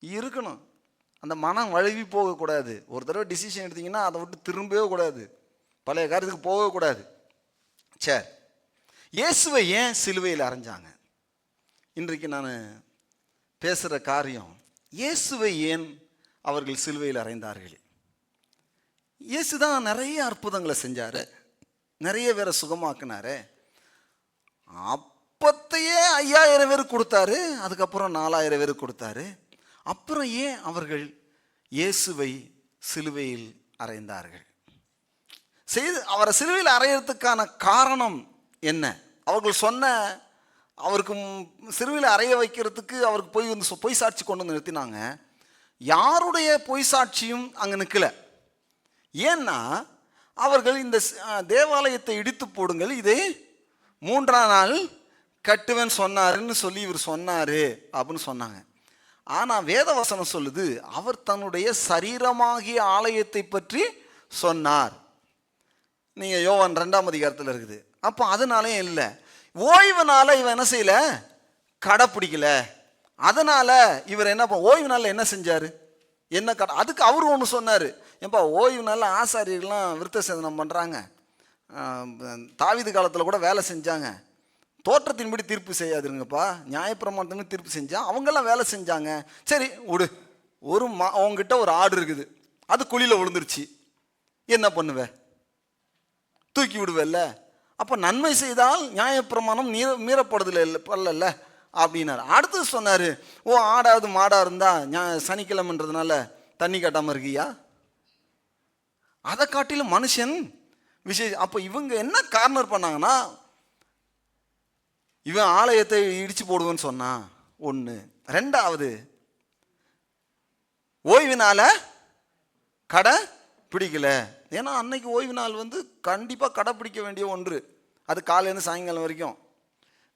இருக்கணும். அந்த மனம் வழுவி போகக்கூடாது. ஒரு தடவை டிசிஷன் எடுத்தீங்கன்னா அதை விட்டு திரும்பவே கூடாது, பழைய காரியத்துக்கு போகவே கூடாது. சரி, இயேசுவை ஏன் சிலுவையில் அறைஞ்சாங்க? இன்றைக்கு நான் பேசுகிற காரியம், இயேசுவை ஏன் அவர்கள் சிலுவையில் அறைந்தார்கள்? இயேசு தான் நிறைய அற்புதங்களை செஞ்சார், நிறைய பேரை சுகமாக்குனாரு. அப்பத்தையே 5000 பேர் கொடுத்தாரு, அதுக்கப்புறம் 4000 பேர் கொடுத்தாரு. அப்புறம் ஏன் அவர்கள் இயேசுவை சிலுவையில் அறைந்தார்கள்? அவரை சிலுவையில் அறையறதுக்கான காரணம் என்ன? அவர்கள் சொன்ன, அவருக்கு சிலுவையில் அறைய வைக்கிறதுக்கு அவருக்கு பொய் சாட்சி கொண்டு வந்து நிறுத்தினாங்க. யாருடைய பொய் சாட்சியும் அங்கே நிற்கல. ஏன்னா அவர்கள் இந்த தேவாலயத்தை இடித்து போடுங்கள், இதை 3ஆம் நாள் கட்டுவேன் சொன்னாருன்னு சொல்லி இவர் சொன்னாரு அப்படின்னு சொன்னாங்க. ஆனால் வேதவசனம் சொல்லுது, அவர் தன்னுடைய சரீரமாகிய ஆலயத்தை பற்றி சொன்னார். நீங்கள் யோவான் 2ஆம் அதிகாரத்தில் இருக்குது. அப்போ அதனாலே இல்லை, ஓய்வுனால இவன் என்ன செய்யல, கடைப்பிடிக்கல. அதனால இவர் என்ன ஓய்வு நாளில் என்ன செஞ்சார், என்ன அதுக்கு அவர் ஒன்று சொன்னார். ஏன்பா, ஓய்வு நாளில் ஆசாரியர்கள்லாம் விருத்த சேதனம் பண்ணுறாங்க, தாவீது காலத்தில் கூட வேலை செஞ்சாங்க. தோற்றத்தின்படி தீர்ப்பு செய்யாதுங்கப்பா, நியாயப்பிரமாணத்தின் தீர்ப்பு செஞ்சா அவங்கெல்லாம் வேலை செஞ்சாங்க. சரி விடு, அவங்ககிட்ட ஒரு ஆடு இருக்குது, அது குழியில் விழுந்துருச்சு, என்ன பண்ணுவ, தூக்கி விடுவல்ல. அப்போ நன்மை செய்தால் நியாயப்பிரமாணம் மீறப்படுதில்ல அப்படின்னாரு. அடுத்து சொன்னார், ஆடாவது மாடாக இருந்தால் சனிக்கிழமைன்றதுனால தண்ணி காட்டாமல் இருக்கியா, அதை காட்டிலும் மனுஷன் விசேஷம். அப்போ இவங்க என்ன கார்னர் பண்ணாங்கன்னா, இவன் ஆலயத்தை இடிச்சு போடுவேன்னு சொன்னான் ஒன்று. 2வது, ஓய்வினால கடை பிடிக்கல. ஏன்னா அன்னைக்கு ஓய்வு நாள் கண்டிப்பாக கடைப்பிடிக்க வேண்டிய ஒன்று. அது காலையிலேருந்து சாயங்காலம் வரைக்கும்.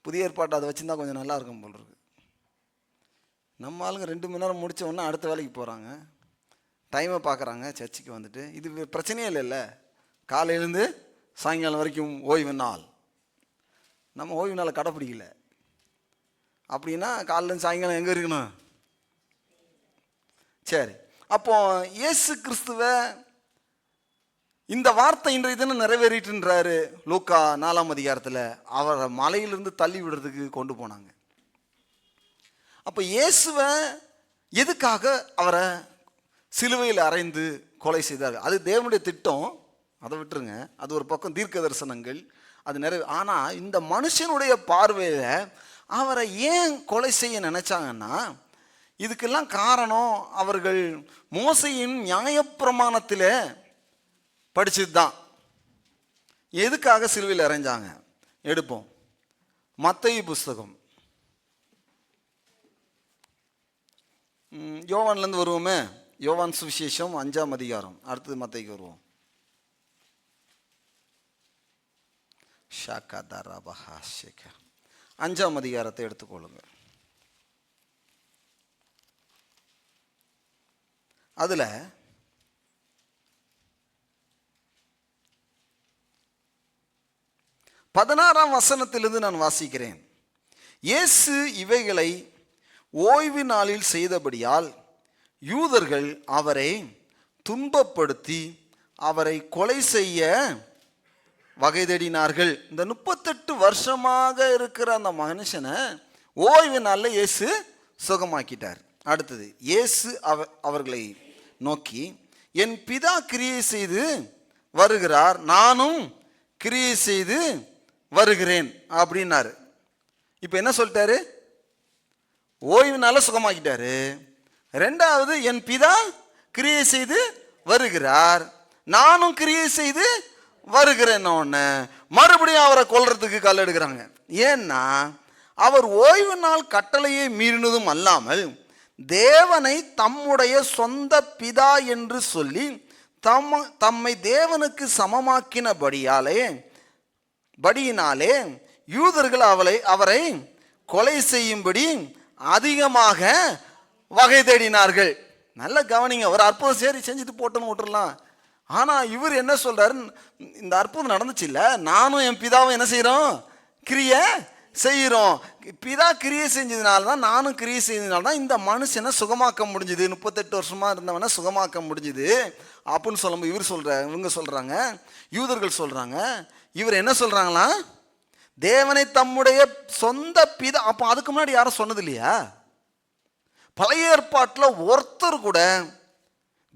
புதிய ஏற்பாட்டை அதை வச்சுருந்தா கொஞ்சம் நல்லா இருக்கும் போல் இருக்கு. நம்ம ஆளுங்க 2 மணி நேரம் முடித்த உடனே அடுத்த வேலைக்கு போகிறாங்க, டைமை பார்க்குறாங்க, சர்ச்சுக்கு வந்துட்டு. இது பிரச்சனையே இல்லைல்ல, காலையிலேருந்து சாயங்காலம் வரைக்கும் ஓய்வு நாள். நம்ம ஓய்வு நாளை கடைப்பிடிக்கல அப்படின்னா காலையிலேருந்து சாயங்காலம் எங்கே இருக்கணும்? சரி, அப்போ இயேசு கிறிஸ்துவ இந்த வார்த்தை இன்றைய தினம் நிறைவேறிட்டுன்றாரு. லூக்கா 4ஆம் அதிகாரத்தில் அவரை மலையிலிருந்து தள்ளி விடுறதுக்கு கொண்டு போனாங்க. அப்போ இயேசுவை எதுக்காக அவரை சிலுவையில் அறைந்து கொலை செய்தார்? அது தேவனுடைய திட்டம், அதை விட்டுருங்க. அது ஒரு பக்கம் தீர்க்க தரிசனங்கள், அது ஆனால் இந்த மனுஷனுடைய பார்வையில் அவரை ஏன் கொலை செய்ய நினைச்சாங்கன்னா, இதுக்கெல்லாம் காரணம் அவர்கள் மோசையின் நியாயப்பிரமாணத்தில் படிச்சது தான். எதுக்காக சிலுவையில் அறைஞ்சாங்க? எடுப்போம், மத்தேயு புஸ்தகம், யோவான்லேருந்து வருவோமே. யோவான் சுவிசேஷம் 5ஆம் அதிகாரம், அடுத்தது மத்தேயுக்கு வருவோம். ஷாக்காதாராபஹா ஷேகா 5ஆம் அதிகாரத்தை எடுத்துக்கொள்ளுங்க. அதில் 16ஆம் வசனத்திலிருந்து நான் வாசிக்கிறேன். இயேசு இவைகளை ஓய்வு நாளில் செய்தபடியால் யூதர்கள் அவரை துன்பப்படுத்தி அவரை கொலை செய்ய வகை தேடினார்கள். இந்த 38 வருஷமாக இருக்கிற அந்த மனுஷனை ஓய்வு நாளில் இயேசு சுகமாக்கிட்டார். அடுத்தது, இயேசு அவர்களை நோக்கி, என் பிதா கிரியை செய்து வருகிறார், நானும் கிரியை செய்து வருகிறேன் அப்படின்னாரு. இப்போ என்ன சொல்லிட்டாரு? ஓய்வுனால சுகமாக்கிட்டாரு. 2வது, என் பிதா கிரியை செய்து வருகிறார், நானும் கிரியை செய்து வருகிறேன். ஒன்று மறுபடியும் அவரை கொல்றதுக்கு கல் எடுக்கிறாங்க. ஏன்னா அவர் ஓய்வு நாள் கட்டளையை மீறினதும் அல்லாமல் தேவனை தம்முடைய சொந்த பிதா என்று சொல்லி தம்மை தேவனுக்கு சமமாக்கினபடியினாலே யூதர்கள் அவரை கொலை செய்யும்படி அதிகமாக வகை தேடினார்கள். நல்ல கவனிங்க, ஒரு அற்புதம் சரி செஞ்சுட்டு போட்டுன்னு விட்டுறலாம். ஆனால் இவர் என்ன சொல்றாரு? இந்த அற்புதம் நடந்துச்சு இல்லை, நானும் என் பிதாவும் என்ன செய்கிறோம்? கிரியை செய்கிறோம். பிதா கிரியை செஞ்சதுனால தான், நானும் கிரியை செஞ்சதுனால தான் இந்த மனுஷனை சுகமாக்க முடிஞ்சுது. 38 வருஷமா இருந்தவனை சுகமாக்க முடிஞ்சுது அப்படின்னு சொல்லும்போது இவங்க சொல்றாங்க, யூதர்கள் சொல்றாங்க, இவர் என்ன சொல்றாங்களா, தேவனை தம்முடைய சொந்த பிதா. அப்போ அதுக்கு முன்னாடி யாரும் சொன்னது இல்லையா? பழைய ஏற்பாட்டில் ஒருத்தர் கூட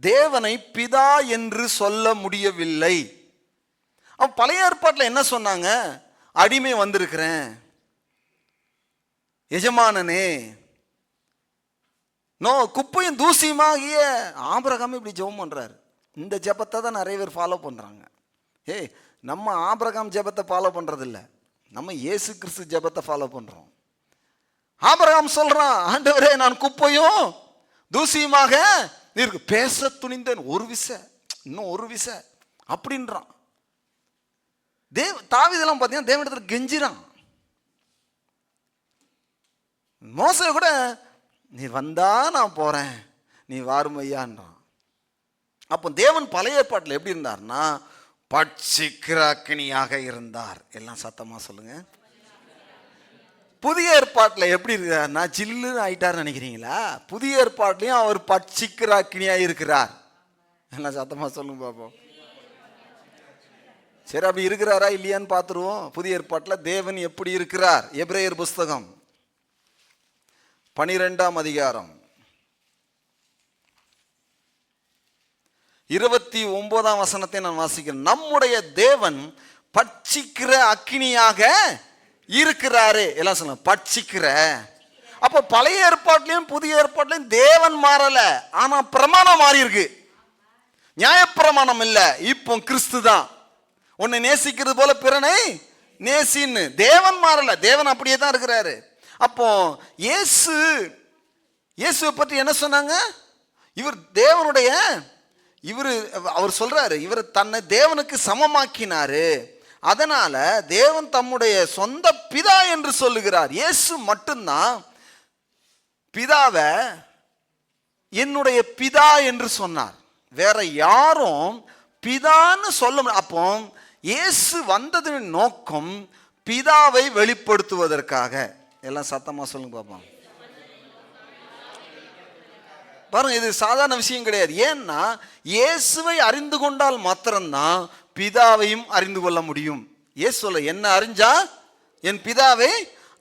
தேவனை பிதா என்று சொல்ல முடியவில்லை. அப்ப பழைய ஏற்பாட்டில் என்ன சொன்னாங்க? அடிமை வந்திருக்கிறேன், எஜமானனே, குப்பையும் தூசியுமாகிய ஆபிரகாம் இப்படி ஜெபம் பண்றாரு. இந்த ஜெபத்தை தான் நிறைய பேர் ஃபாலோ பண்றாங்க. நம்ம ஆபிரகாம் ஜெபத்தை ஃபாலோ பண்றது இல்லை, நம்ம இயேசு கிறிஸ்து ஜெபத்தை ஃபாலோ பண்றோம். ஆபிரகாம் சொல்றான், ஆண்டவரே நான் குப்பையும் தூசியுமாக இருக்கு, பேச துணிந்தேன், ஒரு விசை இன்னும் ஒரு விசை அப்படின்றான். தாவீதெல்லாம் பார்த்தீங்கன்னா தேவனிடத்தில் கெஞ்சிறான். மோசே கூட நீ வந்தா நான் போறேன், நீ வாருமையான்றான். அப்போ தேவன் பழைய ஏற்பாட்டில் எப்படி இருந்தார்னா பட்சிக்கிற அக்கினியாக இருந்தார். எல்லாம் சத்தமா சொல்லுங்க. புதிய ஏற்பாட்டில் எப்படி இருக்காருன்னா ஜில்லுன்னு ஆயிட்டார் நினைக்கிறீங்களா? புதிய ஏற்பாட்டிலையும் அவர் பட்சிக்கிற அக்கினியாக இருக்கிறார். எல்லாம் சத்தமா சொல்லுங்க பாப்போம். சரி, அப்படி இருக்கிறாரா இல்லையான்னு பார்த்துருவோம். புதிய ஏற்பாட்டில் தேவன் எப்படி இருக்கிறார்? எபிரேயர் புஸ்தகம் 12ஆம் அதிகாரம் 29ஆம் வசனத்தை நான் வாசிக்கிறேன். நம்முடைய தேவன் பட்சிக்கிற அக்கினியாக இருக்கிறாரு. எல்லாம் சொல்லுங்க, பட்சிக்கிற. அப்போ பழைய ஏற்பாட்டிலையும் புதிய ஏற்பாட்டிலையும் தேவன் மாறல, ஆனா பிரமாணம் மாறி இருக்கு. நியாயப்பிரமாணம் இல்ல, இப்போ கிறிஸ்து தான். உன்னை நேசிக்கிறது போல பிறனை நேசின்னு. தேவன் மாறல, தேவன் அப்படியே தான் இருக்கிறாரு. அப்போ இயேசுவை பற்றி என்ன சொன்னாங்க? இவர் தேவனுடைய, அவர் சொல்றாரு, இவர் தன்னை தேவனுக்கு சமமாக்கினாரு, அதனால தேவன் தம்முடைய சொந்த பிதா என்று சொல்லுகிறார். இயேசு மட்டும்தான் பிதாவை என்னுடைய பிதா என்று சொன்னார். வேற யாரும் பிதான்னு சொல்ல. அப்போ இயேசு வந்ததின் நோக்கம் பிதாவை வெளிப்படுத்துவதற்காக. எல்லாம் சத்தமா சொல்லுங்க பாப்போம். பாருங்க, இது சாதாரண விஷயம் கிடையாது. ஏன்னா இயேசுவை அறிந்து கொண்டால் மாத்திரம்தான் பிதாவையும் அறிந்து கொள்ள முடியும். இயேசு சொல்ல, என்ன அறிஞ்சா என் பிதாவை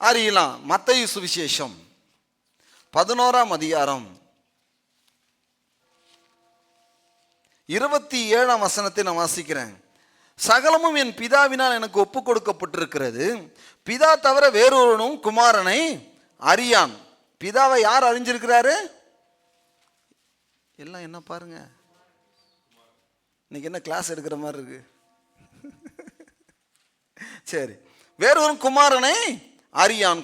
அறியலாம். மத்தேயு சுவிசேஷம் 11ஆம் அதிகாரம் 27ஆம் வசனத்தை நான் வாசிக்கிறேன். சகலமும் என் பிதாவினால் எனக்கு ஒப்பு கொடுக்கப்பட்டிருக்கிறது, பிதா தவிர வேறொருவனும் குமாரனை அறியான். பிதாவை யார் அறிஞ்சிருக்கிறாரு? எல்லாம் என்ன பாருங்க, இன்னைக்கு என்ன கிளாஸ் எடுக்கிற மாதிரி இருக்கு. சரி, வேறொரு குமாரனை அறியான்.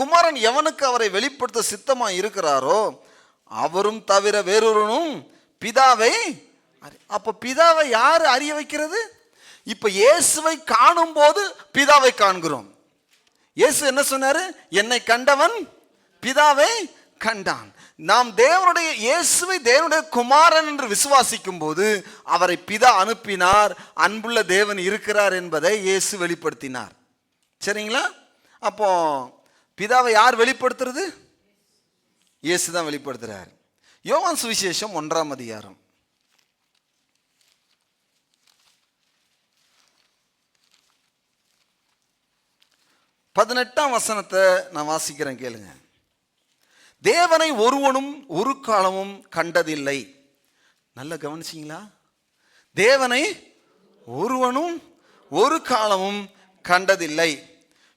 குமாரன் எவனுக்கு அவரை வெளிப்படுத்த சித்தமா இருக்கிறாரோ அவரும் தவிர வேறொருவனும் பிதாவை. அப்ப பிதாவை யார் அறிய வைக்கிறது? இப்ப இயேசுவை காணும் போது பிதாவை காண்கிறோம். இயேசு என்ன சொன்னாரு? என்னை கண்டவன் பிதாவை கண்டான். நாம் தேவனுடைய இயேசுவை தேவனுடைய குமாரன் என்று விசுவாசிக்கும் போது அவரை பிதா அனுப்பினார், அன்புள்ள தேவன் இருக்கிறார் என்பதை இயேசு வெளிப்படுத்தினார். சரிங்களா? அப்போ பிதாவை யார் வெளிப்படுத்துறது? இயேசு தான் வெளிப்படுத்துறார். யோவான் சுவிசேஷம் 1ஆம் அதிகாரம் 18ஆம் வசனத்தை நான் வாசிக்கிறேன், கேளுங்க. தேவனை ஒருவனும் ஒரு காலமும் கண்டதில்லை. நல்லா கவனிச்சிங்களா? தேவனை ஒருவனும் ஒரு காலமும் கண்டதில்லை.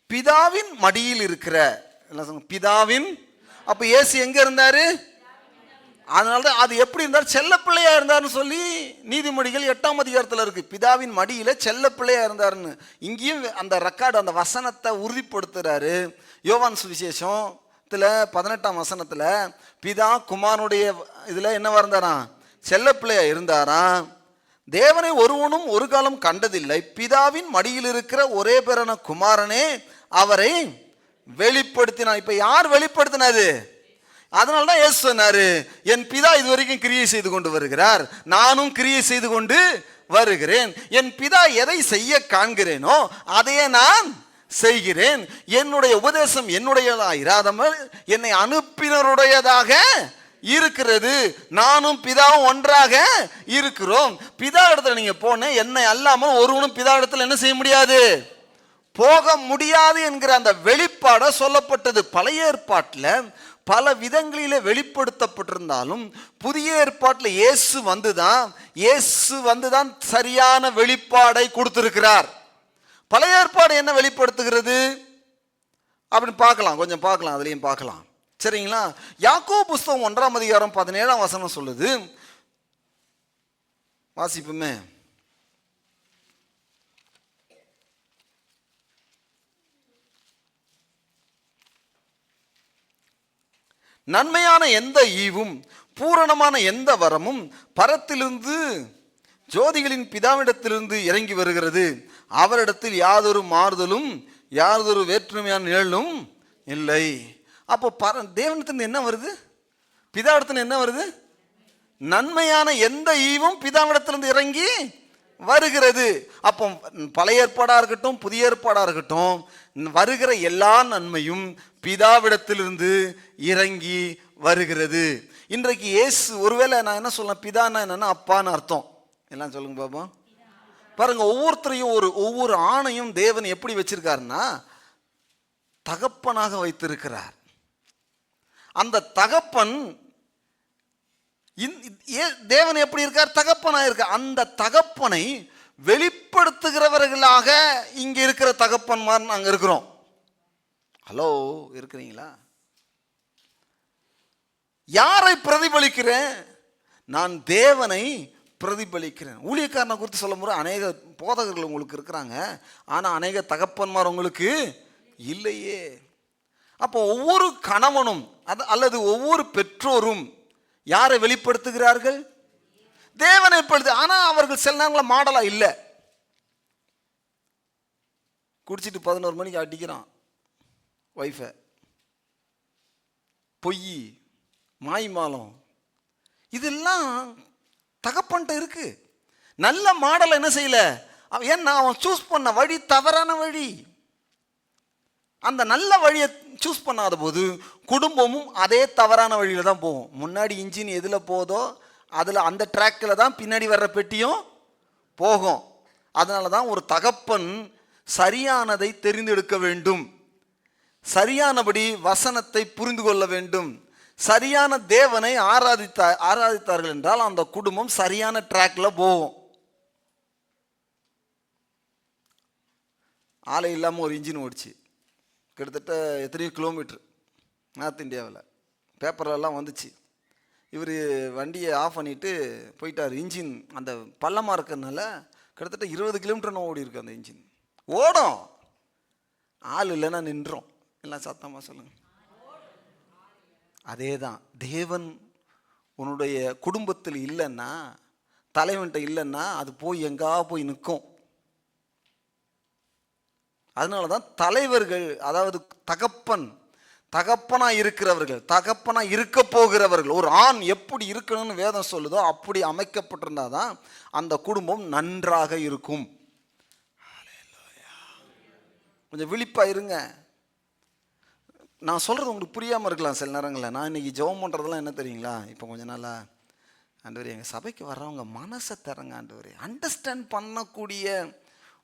பிதாவின் மடியில் இருக்கிற, பிதாவின், அப்ப இயேசு எங்க இருந்தாரு? அதனால்தான் அது எப்படி இருந்தார்? செல்ல பிள்ளையா இருந்தார்னு சொல்லி நீதிமொழிகள் 8ஆம் அதிகாரத்தில் இருக்கு. பிதாவின் மடியில செல்ல பிள்ளையா இருந்தாருன்னு. இங்கேயும் அந்த ரெக்கார்டு, அந்த வசனத்தை உறுதிப்படுத்துறாரு. யோவான் சுவிசேஷத்துல 18ஆம் வசனத்துல பிதா குமாரனுடைய இதுல என்னவா இருந்தாரா? செல்ல பிள்ளையா இருந்தாரா. தேவனை ஒருவனும் ஒரு காலம் கண்டதில்லை, பிதாவின் மடியில் இருக்கிற ஒரே பேரான குமாரனே அவரை வெளிப்படுத்தினார். இப்ப யார் வெளிப்படுத்தினது? அதனால்தான் இயேசு சொன்னாரு, என் பிதா இதுவரைக்கும் கிரியை செய்து கொண்டு வருகிறார், நானும் கிரியை செய்து கொண்டு வருகிறேன். என் பிதா எதை செய்ய காண்கிறேனோ அதையே நான் செய்கிறேன். என்னுடைய உபதேசம் என்னுடையதா இராதமல் என்னை அனுப்பினருடையதாக இருக்கிறது. நானும் பிதாவும் ஒன்றாக இருக்கிறோம். பிதா இடத்துல நீங்க போன என்னை அல்லாமல் ஒருவனும் பிதா இடத்துல என்ன செய்ய முடியாது, போக முடியாது என்கிற அந்த வெளிப்பாட சொல்லப்பட்டது. பழைய ஏற்பாட்டில் பல விதங்களிலே வெளிப்படுத்தப்பட்டிருந்தாலும் புதிய ஏற்பாட்டில் இயேசு வந்துதான் சரியான வெளிப்பாடை கொடுத்திருக்கிறார். பழைய ஏற்பாடு என்ன வெளிப்படுத்துகிறது அப்படின்னு பார்க்கலாம், கொஞ்சம் பார்க்கலாம், அதுலேயும் பார்க்கலாம். சரிங்களா? யாக்கோபு புஸ்தகம் 1ஆம் அதிகாரம் 17ஆம் வசனம் சொல்லுது, வாசிப்புமே. நன்மையான எந்த ஈவும் பூரணமான எந்த வரமும் பரத்திலிருந்து ஜோதிகளின் பிதாவிடத்திலிருந்து இறங்கி வருகிறது. அவரிடத்தில் யாதொரு மாறுதலும் யாதொரு வேற்றுமையான நிழலும் இல்லை. அப்போ தேவனிடத்திலிருந்து என்ன வருது? பிதாவிடத்திலிருந்து என்ன வருது? நன்மையான எந்த ஈவும் பிதாவிடத்திலிருந்து இறங்கி வருகிறது. அப்போ பழைய ஏற்பாடா இருக்கட்டும் புதிய ஏற்பாடா இருக்கட்டும், வருகிற எல்லா நன்மையும் பிதாவிடத்திலிருந்து இறங்கி வருகிறது. இன்றைக்கு இயேசு, ஒருவேளை நான் என்ன சொல்ல, பிதான்னா என்னன்னா அப்பான்னு அர்த்தம். எல்லாம் சொல்லுங்க பாப்பா. பாருங்க, ஒவ்வொருத்தரையும் ஒவ்வொரு ஆணையும் தேவன் எப்படி வச்சிருக்காருன்னா தகப்பனாக வைத்திருக்கிறார். அந்த தகப்பன் தேவன் எப்படி இருக்கார்? தகப்பனாக இருக்கார். அந்த தகப்பனை வெளிப்படுத்துகிறவர்களாக இங்க இருக்கிற தகப்பன்மார் நாங்க இருக்கிறோம். ஹலோ, இருக்கிறீங்களா? யாரை பிரதிபலிக்கிறேன்? நான் தேவனை பிரதிபலிக்கிறேன். ஊழியக்காரனை குறித்து சொல்லும் போது அநேக போதகர்கள் உங்களுக்கு இருக்கிறாங்க, ஆனால் அநேக தகப்பன்மார் உங்களுக்கு இல்லையே. அப்போ ஒவ்வொரு கணவனும் அல்லது ஒவ்வொரு பெற்றோரும் யாரை வெளிப்படுத்துகிறார்கள்? தேவனை வெளிப்படுத்து. ஆனால் அவர்கள் சில நேரங்களில் மாடலா இல்லை. குடிச்சிட்டு 11 மணிக்கு அடிக்கிறான் ஒய்ஃபை, பொய், மாய்மாலம், இதெல்லாம் தகப்பன்ட்ட இருக்கு. நல்ல மாடல் என்ன செய்யல, ஏன்னா அவன் சூஸ் பண்ண வழி தவறான வழி. அந்த நல்ல வழியை சூஸ் பண்ணாத போது குடும்பமும் அதே தவறான வழியில தான் போகும். முன்னாடி இன்ஜின் எதில் போதோ அதில் அந்த ட்ராக்கில் தான் பின்னாடி வர்ற பெட்டியும் போகும். அதனால தான் ஒரு தகப்பன் சரியானதை தெரிந்தெடுக்க வேண்டும், சரியானபடி வசனத்தை புரிந்து கொள்ள வேண்டும். சரியான தேவனை ஆராதித்தார்கள் என்றால் அந்த குடும்பம் சரியான ட்ராக்ல போகும். ஆலை இல்லாமல் ஒரு இன்ஜின் ஓடிச்சு, கிட்டத்தட்ட எத்தனையோ கிலோமீட்டர் நார்த் இந்தியாவில். பேப்பர்லாம் வந்துச்சு. இவர் வண்டியை ஆஃப் பண்ணிட்டு போயிட்டார். இன்ஜின் அந்த பள்ளமாக இருக்கிறதுனால கிட்டத்தட்ட 20 கிலோமீட்டர் ஓடி இருக்கு. அந்த இன்ஜின் ஓடும், ஆள் இல்லைன்னா நின்றோம். எல்லாம் சத்தமாக சொல்லுங்க. அதே தான் தேவன் உன்னுடைய குடும்பத்தில் இல்லைன்னா, தலைவன்கிட்ட இல்லைன்னா அது போய் எங்கா போய் நிற்கும். அதனால தான் தலைவர்கள், அதாவது தகப்பனா இருக்கிறவர்கள், தகப்பனா இருக்க போகிறவர்கள், ஒரு ஆண் எப்படி இருக்கணும்னு வேதம் சொல்லுதோ அப்படி அமைக்கப்பட்டிருந்தாதான் அந்த குடும்பம் நன்றாக இருக்கும். கொஞ்சம் விழிப்பா இருங்க. நான் சொல்கிறது உங்களுக்கு புரியாமல் இருக்கலாம் சில நேரங்களில். நான் இன்றைக்கி ஜெபம் பண்ணுறதுலாம் என்ன தெரியுங்களா, இப்போ கொஞ்ச நாளாக ஆண்டவரே எங்கள் சபைக்கு வர்றவங்க மனசை தரங்க ஆண்டவரே, அண்டர்ஸ்டாண்ட் பண்ணக்கூடிய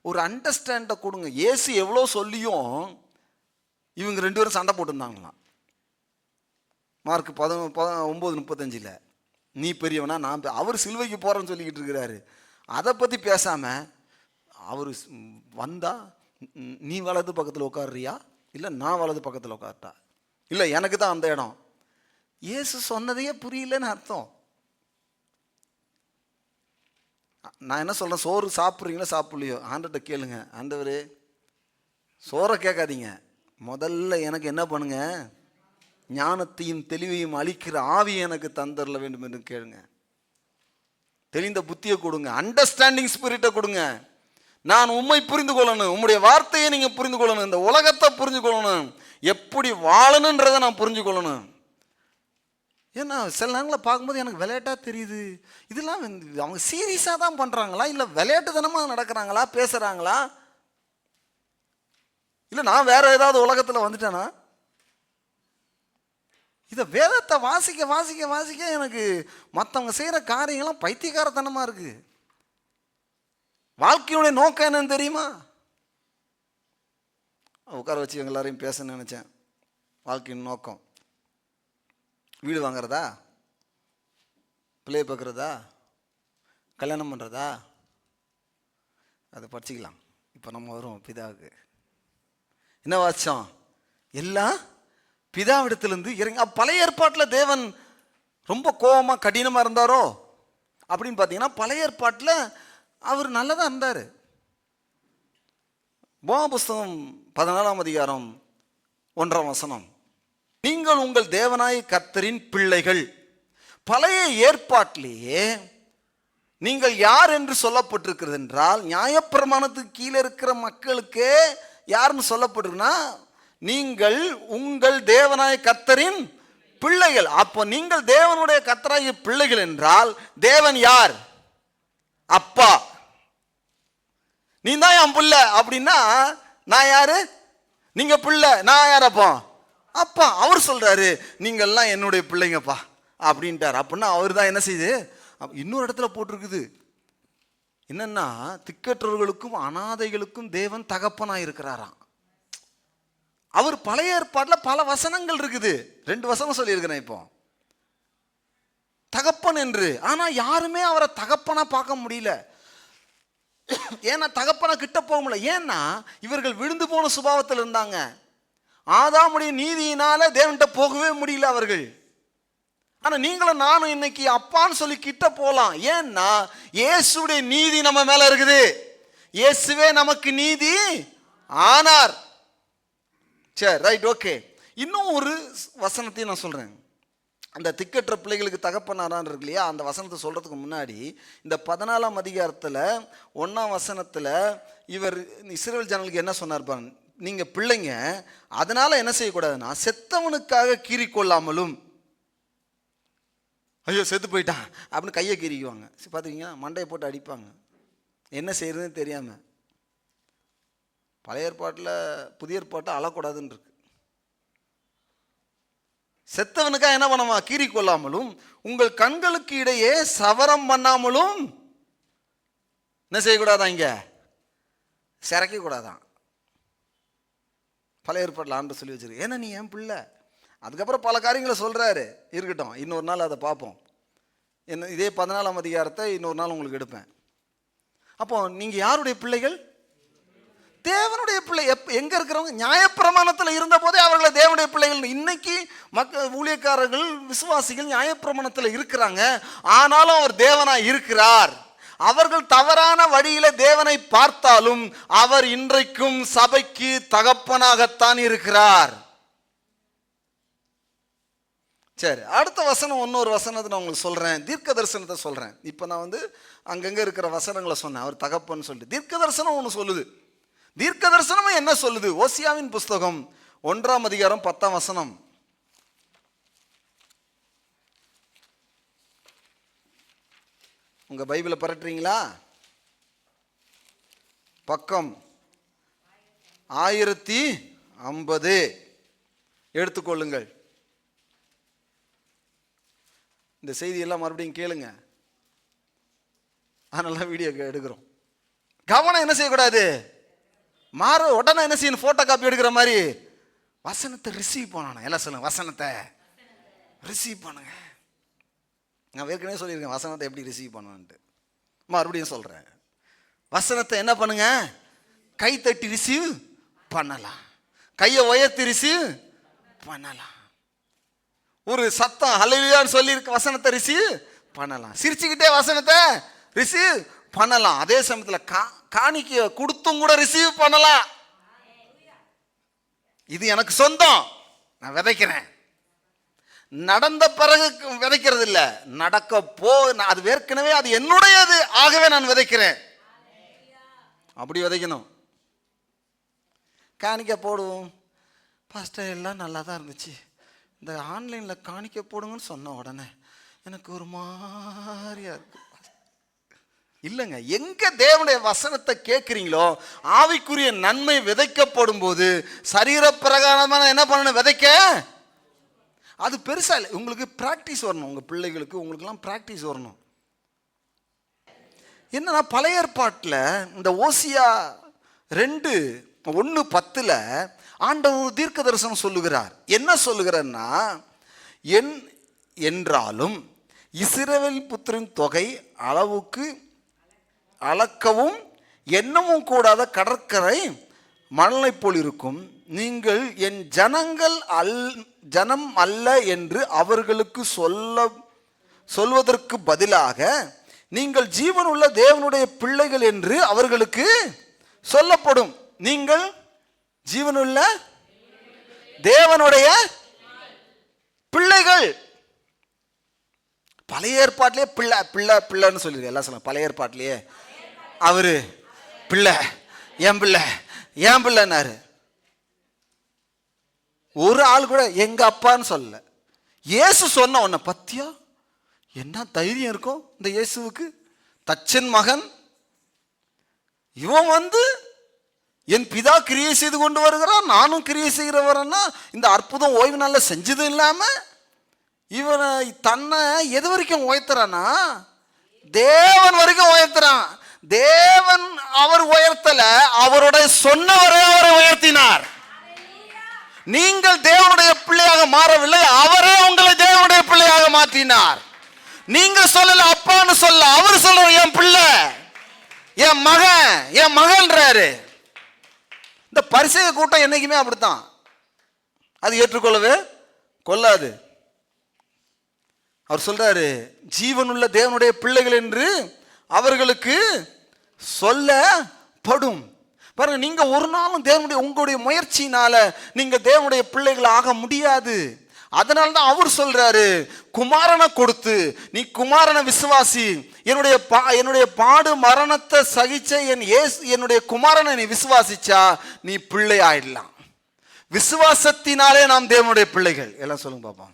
ஒரு அண்டர்ஸ்டாண்டை கொடுங்க. இயேசு எவ்வளோ சொல்லியும் இவங்க 2 பேரும் சண்டை போட்டுருந்தாங்களாம். மார்க் 9:35 நீ பெரியவனா நான் அவர் சிலுவைக்கு போகிறேன்னு சொல்லிக்கிட்டு இருக்கிறாரு. அதை பற்றி பேசாமல் அவர் வந்தா நீ வலது பக்கத்தில் உட்காருறியா, இல்லை நான் வலது பக்கத்தில் உட்கார்ட்டா, இல்லை எனக்கு தான் அந்த இடம். இயேசு சொன்னதையே புரியலன்னு அர்த்தம். நான் என்ன சொல்கிறேன், சோறு சாப்பிட்றீங்களோ சாப்பிட்லையோ ஆண்டவர்கிட்ட கேளுங்க, ஆண்டவரே சோறை கேட்காதீங்க, முதல்ல எனக்கு என்ன பண்ணுங்க, ஞானத்தையும் தெளிவையும் அளிக்கிற ஆவியை எனக்கு தந்தரல வேண்டும் என்று கேளுங்க. தெளிந்த புத்தியை கொடுங்க, அண்டர்ஸ்டாண்டிங் ஸ்பிரிட்டை கொடுங்க. நான் உண்மை புரிந்து கொள்ளணும், உம்முடைய வார்த்தையை நீங்கள் புரிந்து கொள்ளணும், இந்த உலகத்தை புரிஞ்சு கொள்ளணும், எப்படி வாழணுன்றதை நான் புரிஞ்சு கொள்ளணும். ஏன்னா சில நேரங்களில் பார்க்கும்போது எனக்கு விளையாட்டாக தெரியுது, இதெல்லாம் அவங்க சீரியஸாக தான் பண்ணுறாங்களா இல்லை விளையாட்டுத்தனமாக நடக்கிறாங்களா பேசுகிறாங்களா? இல்லை நான் வேற ஏதாவது உலகத்தில் வந்துட்டேனா? இதை வேதத்தை வாசிக்க வாசிக்க வாசிக்க எனக்கு மற்றவங்க செய்கிற காரியங்கள்லாம் பைத்தியக்காரத்தனமாக இருக்கு. வாழ்க்கையுடைய நோக்கம் என்னன்னு தெரியுமா? உட்கார வச்சு இவங்க எல்லாரையும் பேசணும்னு நினச்சேன். வாழ்க்கையின் நோக்கம் வீடு வாங்குறதா, பிள்ளையை பார்க்குறதா, கல்யாணம் பண்ணுறதா? அதை படிச்சுக்கலாம். இப்போ நம்ம வரும் பிதாவுக்கு. என்ன வாச்சோம்? எல்லாம் பிதாவிடத்திலிருந்து இறங்கி. பழைய ஏற்பாட்டில் தேவன் ரொம்ப கோபமாக கடினமாக இருந்தாரோ அப்படின்னு பார்த்தீங்கன்னா, பழைய ஏற்பாட்டில் அவர் நல்லதாக இருந்தார். உபாகம புஸ்தகம் 14ஆம் அதிகாரம் 1ஆம் வசனம், நீங்கள் உங்கள் தேவனாய கர்த்தரின் பிள்ளைகள். பழைய ஏற்பாட்டிலேயே நீங்கள் யார் என்று சொல்லப்பட்டிருக்கிறது என்றால், நியாயப்பிரமாணத்துக்கு கீழே இருக்கிற மக்களுக்கே யாருன்னு சொல்லப்பட்டிருக்குன்னா, நீங்கள் உங்கள் தேவனாய கர்த்தரின் பிள்ளைகள். அப்போ நீங்கள் தேவனுடைய கர்த்தராகிய பிள்ளைகள் என்றால் தேவன் யார்? அப்பா. நீ தான் என் பிள்ளை அப்படின்னா நான் யாரு? நீங்க பிள்ளை, நான் யார்? அப்பா. அப்பா. அவர் சொல்றாரு நீங்கள்லாம் என்னுடைய பிள்ளைங்கப்பா அப்படின்ட்டார். அப்படின்னா அவர் தான் என்ன செய்யுது? இன்னொரு இடத்துல போட்டிருக்குது என்னன்னா, திக்கற்றவர்களுக்கும் அனாதைகளுக்கும் தேவன் தகப்பனாக இருக்கிறாராம். அவர் பழைய ஏற்பாட்டில் பல வசனங்கள் இருக்குது. 2 வசனம் சொல்லியிருக்கிறேன் இப்போ, தகப்பன் என்று. ஆனால் யாருமே அவரை தகப்பனா பார்க்க முடியல. ஏன்னா தகப்பனா கிட்ட போக முடியல. ஏன்னா இவர்கள் விழுந்து போன சுபாவத்தில் இருந்தாங்க. ஆதாமுடைய நீதியினால தேவன்கிட்ட போகவே முடியல அவர்கள். ஆனால் நீங்களும் நானும் இன்னைக்கு அப்பான்னு சொல்லி கிட்ட போகலாம். ஏன்னா இயேசுடைய நீதி நம்ம மேல இருக்குது. இயேசுவே நமக்கு நீதி ஆனார். சரி, ரைட், ஓகே. இன்னும் ஒரு வசனத்தையும் நான் சொல்றேன். அந்த திக்கற்ற பிள்ளைகளுக்கு தகப்பனாரான் இருக்கு இல்லையா, அந்த வசனத்தை சொல்றதுக்கு முன்னாடி இந்த 14ஆம் அதிகாரத்தில் 1ஆம் வசனத்தில் இவர் இஸ்ரவேல் ஜனங்களுக்கு என்ன சொன்னார் பாருங்க. நீங்க பிள்ளைங்க, அதனால என்ன செய்யக்கூடாதுன்னா, செத்தவனுக்காக கீறி கொள்ளாமலும், ஐயோ செத்து போயிட்டான் அப்படின்னு கையை கீறிக்குவாங்க. பார்த்துக்கிங்க, மண்டையை போட்டு அடிப்பாங்க, என்ன செய்யறதுன்னு தெரியாம. பழைய ஏற்பாட்டில் புதிய ஏற்பாட்டில் அழக்கூடாதுன்னு இருக்கு. செத்தவனுக்காக என்ன பண்ணுமா? கீறி கொள்ளாமலும், உங்கள் கண்களுக்கு இடையே சவரம் பண்ணாமலும் என்ன செய்யக்கூடாதான்? இங்க சிறைக்க கூடாதான். பழைய ஏற்பாட்டில் ஆண்டு சொல்லி வச்சிருக்கு. ஏன்னா நீ என் பிள்ளை. அதுக்கப்புறம் பல காரியங்களை சொல்றாரு. இருக்கட்டும், இன்னொரு நாள் அதை பார்ப்போம். என்ன இதே 14ஆம் அதிகாரத்தை இன்னொரு நாள் உங்களுக்கு எடுப்பேன். அப்போ நீங்க யாருடைய பிள்ளைகள்? தேவனுடைய பிள்ளை. எங்க இருக்கிறவங்க? நியாயப்பிரமாணத்தில் இருந்த போதே அவர்களை தேவனுடைய பிள்ளைகள். இன்னைக்கு மக்கள், ஊழியக்காரர்கள், விசுவாசிகள் நியாயப்பிரமாணத்தில் இருக்கிறாங்க. ஆனாலும் அவர் தேவனாய் இருக்கிறார். அவர்கள் தவறான வழியில தேவனை பார்த்தாலும் அவர் இன்றைக்கும் சபைக்கு தகப்பனாகத்தான் இருக்கிறார். சரி, அடுத்த வசனம், இன்னொரு வசனத்தை நான் உங்களுக்கு சொல்றேன். தீர்க்க தரிசனத்தை சொல்றேன். இப்போ நான் அங்கங்க இருக்கிற வசனங்களை சொன்னேன். அவர் தகப்பன்னு சொல்லிட்டு தீர்க்க தரிசனம் ஒன்று சொல்லுது. தீர்க்க தரிசனமும் என்ன சொல்லுது? ஓசியாவின் புஸ்தகம் 1ஆம் அதிகாரம் 10ஆம் வசனம். உங்க பைபிளை பரட்டுறீங்களா? பக்கம் 1050 எடுத்துக்கொள்ளுங்கள். இந்த செய்தியெல்லாம் மறுபடியும் கேளுங்க. அதனால வீடியோ எடுக்கிறோம். கவனம் என்ன செய்யக்கூடாது? மாற உடனே என்ன செய்யணும்? போட்டோ காப்பி எடுக்கிற மாதிரி வசனத்தை ரிசீவ் பண்ணணும். எல்லாம் சொல்லுங்க, வசனத்தை ரிசீவ் பண்ணுங்க. நான் ஏற்கனவே சொல்லியிருக்கேன் வசனத்தை எப்படி ரிசீவ் பண்ணணுன்ட்டு. மறுபடியும் சொல்றேன், வசனத்தை என்ன பண்ணுங்க? கை தட்டி ரிசீவ் பண்ணலாம், கையை உயர்த்தி ரிசீவ் பண்ணலாம், ஒரு சத்தம் ஹல்லேலூயான்னு சொல்லி வசனத்தை ரிசீவ் பண்ணலாம், சிரிச்சுக்கிட்டே வசனத்தை ரிசீவ் பண்ணலாம். அதே சமயத்தில் காணிக்க கொடுத்தும் கூட ரிசீவ் பண்ணலாம். இது எனக்கு சொந்தம், நான் விதைக்கிறேன். நடந்த பிறகு விதைக்கிறது இல்லை, நடக்க அது ஏற்கனவே அது என்னுடையது, ஆகவே நான் விதைக்கிறேன். அப்படி விதைக்கணும். காணிக்க போடுவோம். பாஸ்டர் எல்லாம் நல்லா தான் இருந்துச்சு, இந்த ஆன்லைனில் காணிக்க போடுங்கன்னு சொன்ன உடனே எனக்கு ஒரு மாதிரியா இருக்கு. இல்லைங்க. எங்க தேவனுடைய வசனத்தை கேட்குறீங்களோ ஆவிக்குரிய நன்மை விதைக்கப்படும் போது சரீர பிரகாரமான என்ன பண்ணணும்? விதைக்க. அது பெருசா இல்லை, உங்களுக்கு பிராக்டிஸ் வரணும். உங்க பிள்ளைகளுக்கு உங்களுக்கெல்லாம் பிராக்டிஸ் வரணும். என்னன்னா பழைய ஏற்பாட்டில் இந்த ஓசியா 2:1-10 ஆண்டவர் தீர்க்க தரிசனம் சொல்லுகிறார். என்ன சொல்லுகிறார்னா, என்றாலும் இஸ்ரவேல் புத்திரின் தொகை அளக்கவும் எண்ணவும் கூடாத கடற்கரை மணலை போல் இருக்கும். நீங்கள் என் ஜனம் அல்ல என்று அவர்களுக்கு சொல்வதற்கு பதிலாக நீங்கள் ஜீவனுள்ள தேவனுடைய பிள்ளைகள் என்று அவர்களுக்கு சொல்லப்படும். நீங்கள் ஜீவனுள்ள தேவனுடைய பிள்ளைகள். பழைய ஏற்பாட்டிலே பிள்ளை பிள்ளை பிள்ளைன்னு சொல்லியிருக்க எல்லாம் சொல்லுங்க. பழைய ஏற்பாட்டிலேயே அவரு பிள்ளை, என் பிள்ளை என் பிள்ளைன்னாரு. ஒரு ஆள் கூட எங்க அப்பான்னு சொல்லல. இயேசு சொன்ன உன்னை பத்தியா என்ன தைரியம் இருக்கும் இந்த இயேசுவுக்கு? தச்சன் மகன் இவன் என் பிதா கிரியை செய்து கொண்டு வருகிறான், நானும் கிரியை செய்கிறவரன்னா இந்த அற்புதம் ஓய்வு நாள்ல செஞ்சதும் இல்லாம இவனை தன்னை எது வரைக்கும் உயர்த்துறானா? தேவன் வரைக்கும் உயர்த்துறான். தேவன் அவர் உயர்த்தல, அவருடைய சொன்னவரை அவரை உயர்த்தினார். நீங்கள் தேவனுடைய பிள்ளையாக மாறவில்லை, அவரே உங்களை தேவனுடைய பிள்ளையாக மாற்றினார். நீங்க சொல்லல, அப்பான்னு சொல்ல, அவர் சொல்ற என் பிள்ளை, என் மகன், என் மகன்றாரு. இந்த பரிசேய கூட்டம் என்னைக்குமே அப்படித்தான். அது ஏற்றுக்கொள்ளவே கொள்ளாது. அவர் சொல்றாரு, ஜீவனுள்ள தேவனுடைய பிள்ளைகள் என்று அவர்களுக்கு சொல்லப்படும். பாருங்க, நீங்க ஒரு நாளும் தேவனுடைய உங்களுடைய முயற்சியினால நீங்க தேவனுடைய பிள்ளைகள் ஆக முடியாது. அதனால தான் அவர் சொல்றாரு, குமாரனை கொடுத்து நீ குமாரனை விசுவாசி, என்னுடைய பாடு மரணத்தை சகிச்ச என்னுடைய குமாரனை நீ விசுவாசிச்சா நீ பிள்ளை ஆயிடலாம். விசுவாசத்தினாலே நாம் தேவனுடைய பிள்ளைகள். எல்லாம் சொல்லுங்க பாப்போம்.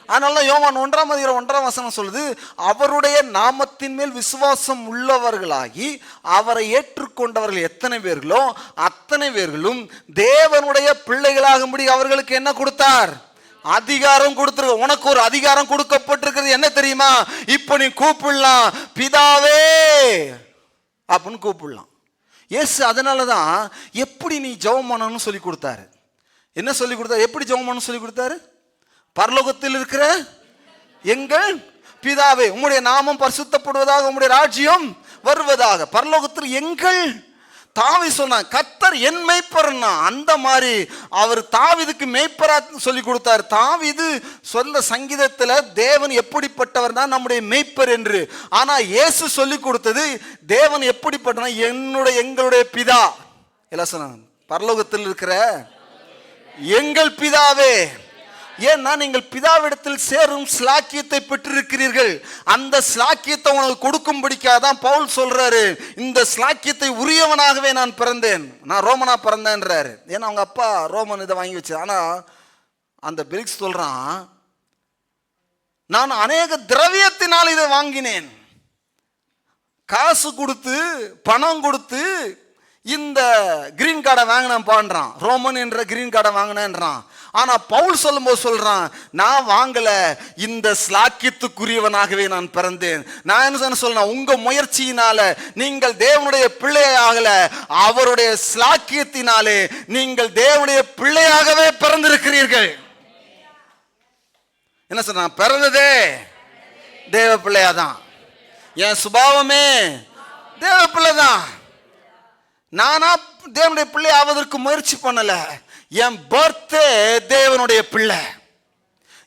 அதனால யோவான் 1:1 சொல்லுது, அவருடைய நாமத்தின் மேல் விசுவாசம் உள்ளவர்களாகி அவரை ஏற்றுக்கொண்டவர்கள் எத்தனை பேர்களோ அத்தனை பேர்களும் தேவனுடைய பிள்ளைகளாகும்படி அவர்களுக்கு என்ன கொடுத்தார்? அதிகாரம் கொடுத்திருக்க. உனக்கு ஒரு அதிகாரம் கொடுக்கப்பட்டிருக்கிறது. என்ன தெரியுமா? இப்போ நீ கூப்பிடலாம், பிதாவே அப்படின்னு கூப்பிடலாம். இயேசு அதனாலதான் எப்படி நீ ஜெபம் பண்ணணும்னு சொல்லி கொடுத்தாரு. என்ன சொல்லி கொடுத்தாரு? எப்படி ஜெபம் பண்ணணும்னு சொல்லி கொடுத்தாரு? பரலோகத்தில் இருக்கிற எங்கள் பிதாவே, உம்முடைய நாமம் பரிசுத்தப்படுவதாக, உம்முடைய ராஜ்யம் வருவதாக. பரலோகத்தில் எங்கள் தாவீது சொன்னான், கர்த்தர் என் மேய்ப்பர்னா. அந்த மாதிரி அவர் தாவீதுக்கு மேய்ப்பரா சொல்லி கொடுத்தார். தாவீது சொல்ல சங்கீதத்தில் தேவன் எப்படிப்பட்டவர் தான் நம்முடைய மேய்ப்பர் என்று. ஆனா இயேசு சொல்லி கொடுத்தது தேவன் எப்படிப்பட்டனா எங்களுடைய பிதா. எல்லாம் சொன்னாங்க, பரலோகத்தில் இருக்கிற எங்கள் பிதாவே. ஏன்னா நீங்கள் பிதாவிடத்தில் சேரும் ஸ்லாக்கியத்தை பெற்றிருக்கிறீர்கள். அந்த ஸ்லாக்கியத்தை உனக்கு கொடுக்கும்படிக்காதான் பவுல் சொல்றாரு, இந்த ஸ்லாக்கியத்தை உரியவனாகவே நான் பிறந்தேன், நான் ரோமனா பிறந்தேன்றாரு. ஏன்னா அவங்க அப்பா ரோமன் இதை வாங்கி வச்சு. ஆனா அந்த பிரிக்ஸ் சொல்றான், நான் அநேக திரவியத்தினால் இதை வாங்கினேன், காசு கொடுத்து பணம் கொடுத்து இந்த கிரீன் கார்டை வாங்கினேன்றான், ரோமன் என்ற கிரீன் கார்டை வாங்கினேன்றான். ஆனா பவுல் சொல்லும் போது சொல்றான், நான் வாங்கல, இந்த ஸ்லாக்கியத்துக்குரியவனாகவே நான் பிறந்தேன். நான் என்ன சொல்றேன், உங்க முயற்சியினால நீங்கள் தேவனுடைய பிள்ளையாகல, அவருடைய ஸ்லாக்கியத்தினாலே நீங்கள் தேவனுடைய பிள்ளையாகவே பிறந்திருக்கிறீர்கள். என்ன சொல்றான்? பிறந்ததே தேவ பிள்ளையாதான், என் சுபாவமே தேவ பிள்ளைதான். நானா தேவனுடைய பிள்ளை ஆவதற்கு முயற்சி பண்ணல. என் பர்த்டே தேவனுடைய பிள்ளை,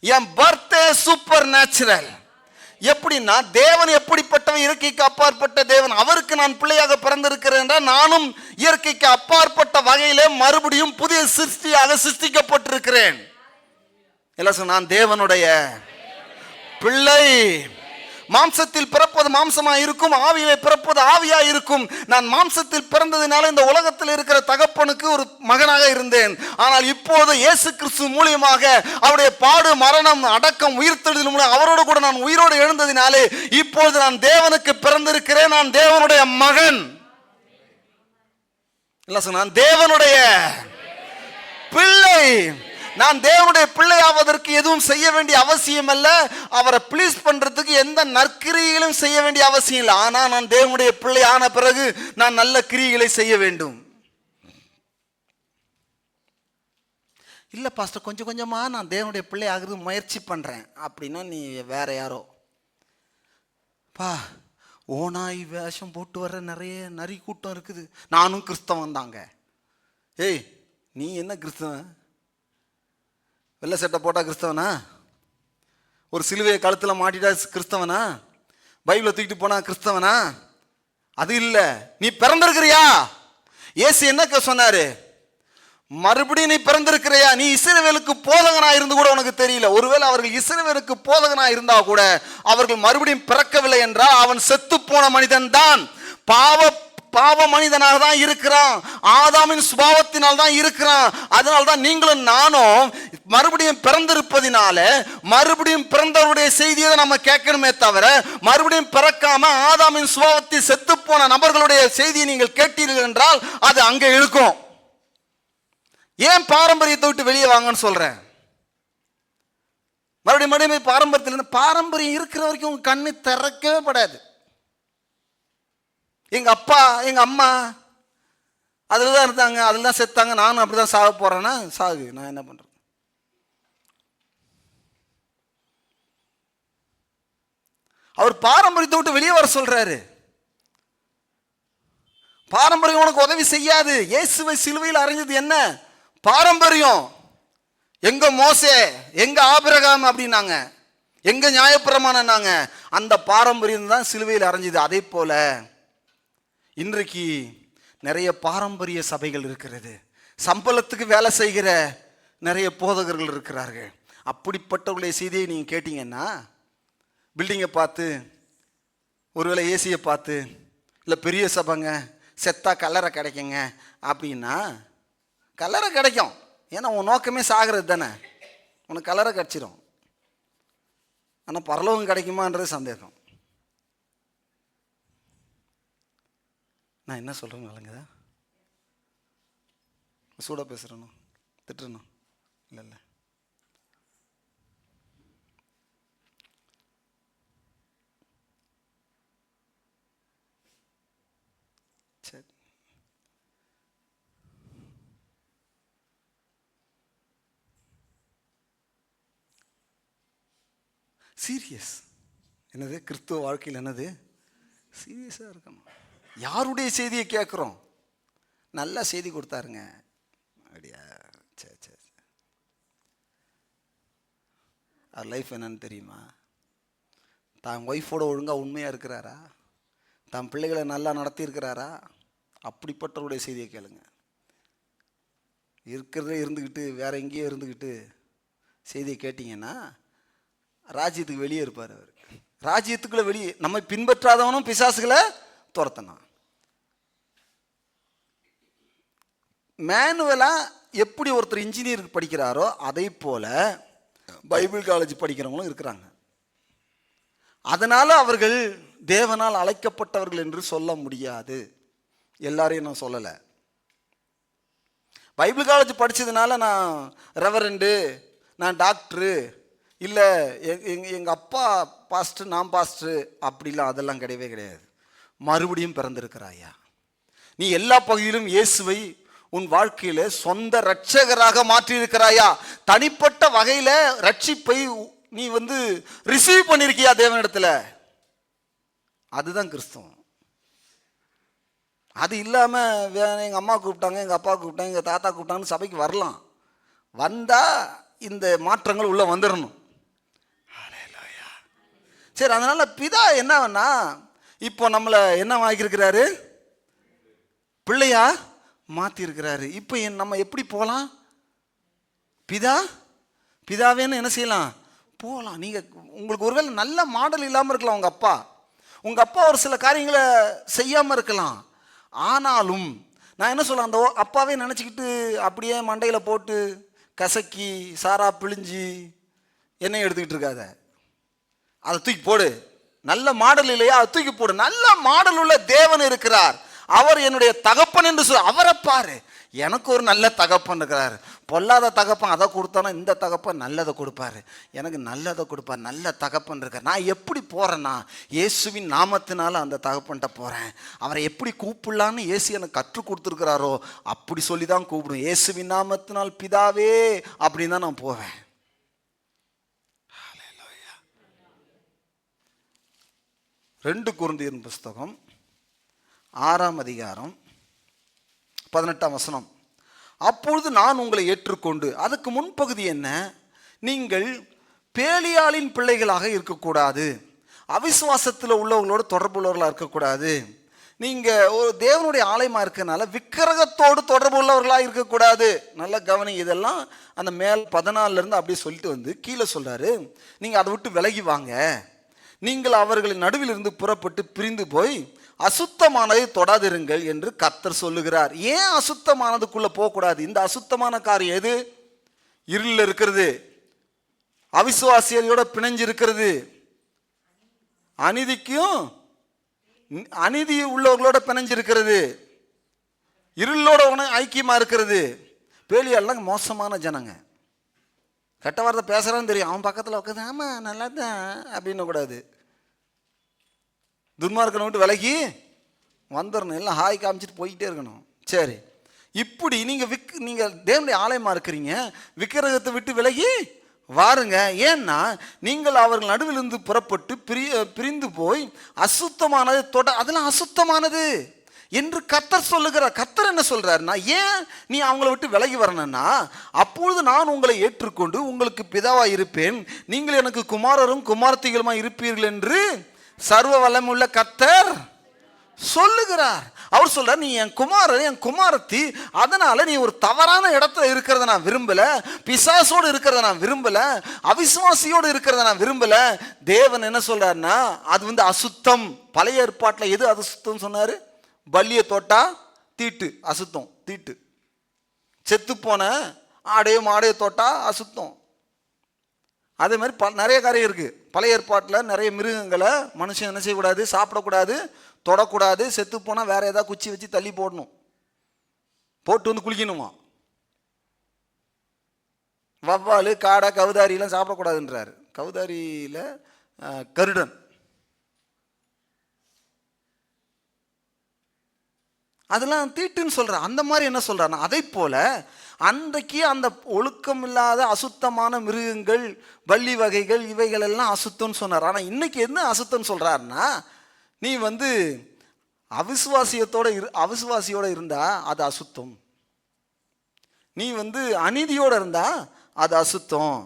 என் பர்த்டே சூப்பர் நேச்சுரல். எப்படின்னா, தேவன் எப்படிப்பட்டவன்? இயற்கைக்கு அப்பாற்பட்ட தேவன். அவருக்கு நான் பிள்ளையாக பிறந்திருக்கிறேன் என்றால் நானும் இயற்கைக்கு அப்பாற்பட்ட வகையிலே மறுபடியும் புதிய சிருஷ்டியாக சிருஷ்டிக்கப்பட்டிருக்கிறேன். எல்லாம் நான் தேவனுடைய பிள்ளை. மாம்சத்தில் பிறப்பது மாம்சமா இருக்கும், ஆவியிலே பிறப்பது ஆவியா இருக்கும். நான் மாம்சத்தில் பிறந்ததினால இந்த உலகத்தில் இருக்கிற தகப்பனுக்கு ஒரு மகனாக இருந்தேன். ஆனால் இப்போது இயேசு கிறிஸ்து மூலியமாக அவருடைய பாடு, மரணம், அடக்கம், உயிர்த்தெழுதல் மூலம் அவரோடு கூட நான் உயிரோடு எழுந்ததினாலே இப்போது நான் தேவனுக்கு பிறந்திருக்கிறேன். நான் தேவனுடைய மகன். இல்ல சார், நான் தேவனுடைய பிள்ளை. நான் தேவனுடைய பிள்ளையாவதற்கு எதுவும் செய்ய வேண்டிய அவசியம் அல்ல. அவரை ப்ளீஸ் பண்றதுக்கு எந்த நற்கிரியைகளும் செய்ய வேண்டிய அவசியம் இல்லை. ஆனால் நான் தேவனுடைய பிள்ளை ஆன பிறகு நான் நல்ல கிரியைகளை செய்ய வேண்டும். இல்லை பாஸ்டர், கொஞ்சம் கொஞ்சமா நான் தேவனுடைய பிள்ளை ஆகிறது முயற்சி பண்றேன் அப்படின்னா நீ வேற யாரோ. ஓனாய் வேஷம் போட்டு வர்ற நிறைய நரி கூட்டம் இருக்குது. நானும் கிறிஸ்தவன் தாங்க. ஏய், நீ என்ன கிறிஸ்தவன்? வெள்ளை சட்டை போட்டா கிறிஸ்தவனா? ஒரு சிலுவையை கழுத்தில் மாட்டிட்டா கிறிஸ்தவனா? பைபிளை தூக்கிட்டு போனா கிறிஸ்தவனா? அது இல்லை. நீ பிறந்திருக்கிறியா? இயேசு என்ன சொன்னாரு? மறுபடியும் நீ பிறந்திருக்கிறையா? நீ இஸ்ரவேலுக்கு போதகனா இருந்து கூட உனக்கு தெரியல. ஒருவேளை அவர்கள் இஸ்ரவேலுக்கு போதகனா இருந்தா கூட அவர்கள் மறுபடியும் பிறக்கவில்லை என்றால் அவன் செத்து போன மனிதன் தான். பாவ மனிதனாக தான் இருக்கிறான். ஆதாமின் சுபாவத்தினால் தான் இருக்கிறான். அதனால தான் நீங்களும் நானும் மறுபடியும் பிறந்திருப்பதினால மறுபடியும் பிறந்தவருடைய செய்தியை நம்ம கேட்கணுமே தவிர, மறுபடியும் பிறக்காம ஆதாமின் சுபாவத்தில் செத்து போன நபர்களுடைய செய்தியை நீங்கள் கேட்டீர்கள் என்றால் அது அங்கே இருக்கும். ஏன் பாரம்பரியத்தை விட்டு வெளியே வாங்கன்னு சொல்றேன்? மறுபடியும் பாரம்பரியத்தில், பாரம்பரியம் இருக்கிற வரைக்கும் உங்க கண்ணு திறக்கவே படாது. எங்க அப்பா எங்க அம்மா அதில் தான் இருந்தாங்க, அதில் தான் செத்தாங்க, நானும் அப்படிதான் சாக போறேன்னா சாகு, நான் என்ன பண்றது? அவர் பாரம்பரியத்தை விட்டு வெளியே வர சொல்றாரு. பாரம்பரியம் உனக்கு உதவி செய்யாது. இயேசுவை சிலுவையில் அறைஞ்சது என்ன? பாரம்பரியம். எங்க மோசே, எங்க ஆபிரகாம் அப்படின்னாங்க, எங்க நியாயப்பிரமாணம்னாங்க. அந்த பாரம்பரியம் தான் சிலுவையில் அறைஞ்சது. அதே போல இன்றைக்கு நிறைய பாரம்பரிய சபைகள் இருக்கிறது. சம்பளத்துக்கு வேலை செய்கிற நிறைய போதகர்கள் இருக்கிறார்கள். அப்படிப்பட்டவர்களுடைய செய்தியை நீங்க கேட்டீங்கன்னா, பில்டிங்கை பார்த்து, ஒருவேளை ஏசியை பார்த்து, இல்லை பெரிய சபைங்க செத்தா கல்லறை கிடைக்குங்க அப்படின்னா கல்லறை கிடைக்கும். ஏன்னா உன் நோக்கமே சாகிறது தானே. உனக்கு கல்லறை கிடைச்சிடும். ஆனால் பரலோகம் கிடைக்குமான்றது சந்தேகம். நான் என்ன சொல்கிறேன்னு வழங்குதா? சூடாக பேசுகிறேன்னு திட்டுறணும் இல்லை. சரி, சீரியஸ். என்னது கிறிஸ்துவ வாழ்க்கையில் என்னது? சீரியஸாக இருக்கணும். யாருடைய செய்தியை கேட்குறோம்? நல்ல செய்தி கொடுத்தாருங்க அப்படியா? சரி சரி. அவர் லைஃப் என்னன்னு தெரியுமா? தான் ஒய்ஃபோட ஒழுங்காக உண்மையாக இருக்கிறாரா? தான் பிள்ளைகளை நல்லா நடத்தி இருக்கிறாரா? அப்படிப்பட்டவருடைய செய்தியை கேளுங்க. இருக்கிறதே இருந்துக்கிட்டு வேற எங்கேயோ இருந்துக்கிட்டு செய்தியை கேட்டிங்கன்னா ராஜ்யத்துக்கு வெளியே இருப்பார் அவர். ராஜ்யத்துக்குள்ள வெளியே நம்மை பின்பற்றாதவனும் பிசாசுகளை துரத்தணும். மேனுவலா எப்படி ஒருத்தர் இன்ஜினியருக்கு படிக்கிறாரோ அதே போல பைபிள் காலேஜ் படிக்கிறவங்களும் இருக்கிறாங்க. அதனால அவர்கள் தேவனால் அழைக்கப்பட்டவர்கள் என்று சொல்ல முடியாது. எல்லாரையும் நான் சொல்லலை. பைபிள் காலேஜ் படித்ததுனால நான் ரெவரண்டு, நான் டாக்டரு, இல்லை எங்கள் அப்பா பாஸ்டர், நான் பாஸ்டர் அப்படிலாம் அதெல்லாம் கிடையவே கிடையாது. மறுபடியும் பிறந்திருக்கிறாயா? நீ எல்லா பகுதியிலும் இயேசுவை உன் வாழ்க்கையில சொந்த இரட்சகராக மாற்றி இருக்கிறாயா? தனிப்பட்ட வகையில ரட்சிப்பை நீ ரிசீவ் பண்ணிருக்கியா தேவனிடத்துல? அதுதான் கிறிஸ்தவம். அது இல்லாம எங்க அம்மா கூப்பிட்டாங்க, எங்க அப்பா கூப்பிட்டாங்க, எங்க தாத்தா கூப்பிட்டாங்கன்னு சபைக்கு வரலாம். வந்தா இந்த மாற்றங்கள் உள்ள வந்துடணும். சரி, அதனால பிதா என்னன்னா இப்போ நம்மளை என்ன ஆகியிருக்கிறாரு? பிள்ளையா மாற்றி இருக்கிறாரு. இப்போ நம்ம எப்படி போகலாம்? பிதாவேன்னு என்ன செய்யலாம்? போகலாம். நீங்கள் உங்களுக்கு ஒருவேளை நல்ல மாடல் இல்லாமல் இருக்கலாம். உங்கள் அப்பா ஒரு சில காரியங்களை செய்யாமல் இருக்கலாம். ஆனாலும் நான் என்ன சொல்ல, அந்த அப்பாவே நினச்சிக்கிட்டு அப்படியே மண்டையில் போட்டு கசக்கி சாரா பிழிஞ்சி எண்ணெய் எடுத்துக்கிட்டு இருக்காத. அதை தூக்கி போடு. நல்ல மாடல் இல்லையா, அதை தூக்கி போடு. நல்ல மாடல் உள்ள தேவன் இருக்கிறார். அவர் என்னுடைய தகப்பன் என்று அவரை பாரு. எனக்கு ஒரு நல்ல தகப்பன் இருக்கிறார். பொல்லாத தகப்பன் அதை கொடுத்தானா, இந்த தகப்பன் நல்லதை கொடுப்பாரு. எனக்கு நல்லதை கொடுப்பார். நல்ல தகப்பன் இருக்கார். நான் எப்படி போகிறேன்னா, இயேசுவின் நாமத்தினால அந்த தகப்பன்கிட்ட போகிறேன். அவரை எப்படி கூப்பிடலான்னு இயேசு எனக்கு கற்றுக் கொடுத்துருக்கிறாரோ அப்படி சொல்லி தான் கூப்பிடுவேன். இயேசுவின் நாமத்தினால் பிதாவே அப்படின்னு தான் நான் போவேன். 2 கொரிந்தியர் புஸ்தகம் 6ஆம் அதிகாரம் 18ஆம் வசனம். அப்பொழுது நான் உங்களை ஏற்றுக்கொண்டு, அதுக்கு முன்பகுதி என்ன, நீங்கள் பேலியாளின் பிள்ளைகளாக இருக்கக்கூடாது, அவிசுவாசத்தில் உள்ளவங்களோட தொடர்பு உள்ளவர்களாக இருக்கக்கூடாது, நீங்கள் ஒரு தேவனுடைய ஆலயமாக இருக்கிறதுனால விக்கிரகத்தோடு தொடர்பு உள்ளவர்களாக இருக்கக்கூடாது. நல்ல கவனி. இதெல்லாம் அந்த மேல் 14 அப்படியே சொல்லிட்டு வந்து கீழே சொல்கிறாரு, நீங்கள் அதை விட்டு விலகி வாங்க. நீங்கள் அவர்களின் நடுவில் இருந்து புறப்பட்டு பிரிந்து போய் அசுத்தமானதை தொடாதிருங்கள் என்று கர்த்தர் சொல்லுகிறார். ஏன் அசுத்தமானதுக்குள்ள போகக்கூடாது? இந்த அசுத்தமான காரியம் எது? இருளில் இருக்கிறது, அவிசுவாசியோட பிணைஞ்சு இருக்கிறது, அநீதி உள்ளவர்களோட பிணைஞ்சு இருக்கிறது, இருளோட ஐக்கியமா இருக்கிறது. பேலியாள்லாம் மோசமான ஜனங்க. கெட்ட வார்த்தை பேசுறான்னு தெரியும், அவன் பக்கத்தில் உட்காந்து ஆமா நல்லா தான் அப்படின்னு கூடாது. துன்மார்க்கனை விட்டு விலகி வந்துடணும். எல்லாம் ஹாய் காமிச்சிட்டு போய்கிட்டே இருக்கணும். சரி, இப்படி நீங்கள் தேவனுடைய ஆலயமாக இருக்கிறீங்க, விக்கிரகத்தை விட்டு விலகி வாருங்க. ஏன்னா நீங்கள் அவர்கள் நடுவில் இருந்து புறப்பட்டு பிரிந்து போய் அசுத்தமானது அதெல்லாம் அசுத்தமானது என்று கர்த்தர் சொல்லுகிறார். கர்த்தர் என்ன சொல்றாருன்னா, ஏன் நீ அவங்கள விட்டு விலகி வரணும்னா, அப்பொழுது நான் உங்களை ஏற்றுக்கொண்டு உங்களுக்கு பிதாவா இருப்பேன், நீங்கள் எனக்கு குமாரரும் குமாரத்திகளுமா இருப்பீர்கள் என்று சர்வ வல்லமையுள்ள கர்த்தர் சொல்லுகிறார். அவர் சொல்றார், நீ என் குமாரர் என் குமாரத்தி, அதனால நீ ஒரு தவறான இடத்துல இருக்கிறத நான் விரும்பல, பிசாசோடு இருக்கிறத நான் விரும்பல, அவிசுவாசியோடு இருக்கிறத நான் விரும்பல. தேவன் என்ன சொல்றாருன்னா, அது அசுத்தம். பழைய ஏற்பாட்டில் எது அசுத்தம் சொன்னாரு? பல்லியை தொட்டா தீட்டு, அசுத்தம், தீட்டு. செத்து போன ஆடையும் ஆடையை தொட்டா அசுத்தம். அதே மாதிரி நிறைய காரியம் இருக்கு. பழைய ஏற்பாட்டில் நிறைய மிருகங்களை மனுஷன் என்ன செய்யக்கூடாது, சாப்பிடக்கூடாது, தொடக்கூடாது. செத்து போனால் வேற ஏதாவது குச்சி வச்சு தள்ளி போடணும், போட்டு வந்து குளிக்கணுமா. வவ்வால், காடை, கவுதாரியெல்லாம் சாப்பிடக்கூடாதுன்றாரு. கவுதாரியில் கருடன், அதெல்லாம் தீட்டுன்னு சொல்ற. அந்த மாதிரி என்ன சொல்றாருன்னா, அதை போல அன்றைக்கு அந்த ஒழுக்கம் இல்லாத அசுத்தமான மிருகங்கள், பல்லி வகைகள், இவைகள் எல்லாம் அசுத்தம்னு சொன்னார். ஆனால் இன்னைக்கு என்ன அசுத்தம்னு சொல்றாருன்னா, நீ அவிசுவாசியோட இருந்தா அது அசுத்தம், நீ அநீதியோட இருந்தா அது அசுத்தம்,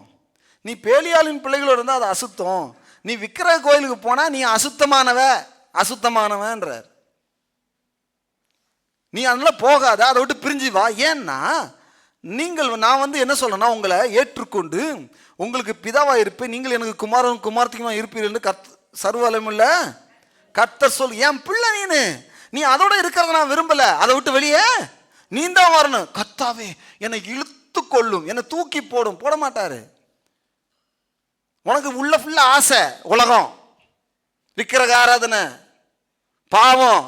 நீ பேலியாளின் பிள்ளைகளோட இருந்தா அது அசுத்தம், நீ விக்கிரக கோயிலுக்கு போனா நீ அசுத்தமானவன்றார். நீ அதெல்லாம் போகாத, அதை விட்டு பிரிஞ்சு வா. ஏன்னா நான் என்ன சொல்றேன்னா, உங்களை ஏற்றுக்கொண்டு உங்களுக்கு பிதாவா இருப்பேன், நீங்கள் எனக்கு குமாரன் குமாரத்திக்குமா இருப்பீர்கள் என்று சர்வவல்லமையுள்ள கர்த்தர் சொல். என் பிள்ளை நீ அதோட இருக்கிறத நான் விரும்பல, அதை விட்டு வெளியே நீ தான் வரணும். கர்த்தாவே என்னை இழுத்து கொள்ளும், என்னை தூக்கி போட மாட்டாரு. உனக்கு உள்ள ஃபுல்லா ஆசை, உலகம், விக்கிரக ஆராதனை, பாவம்.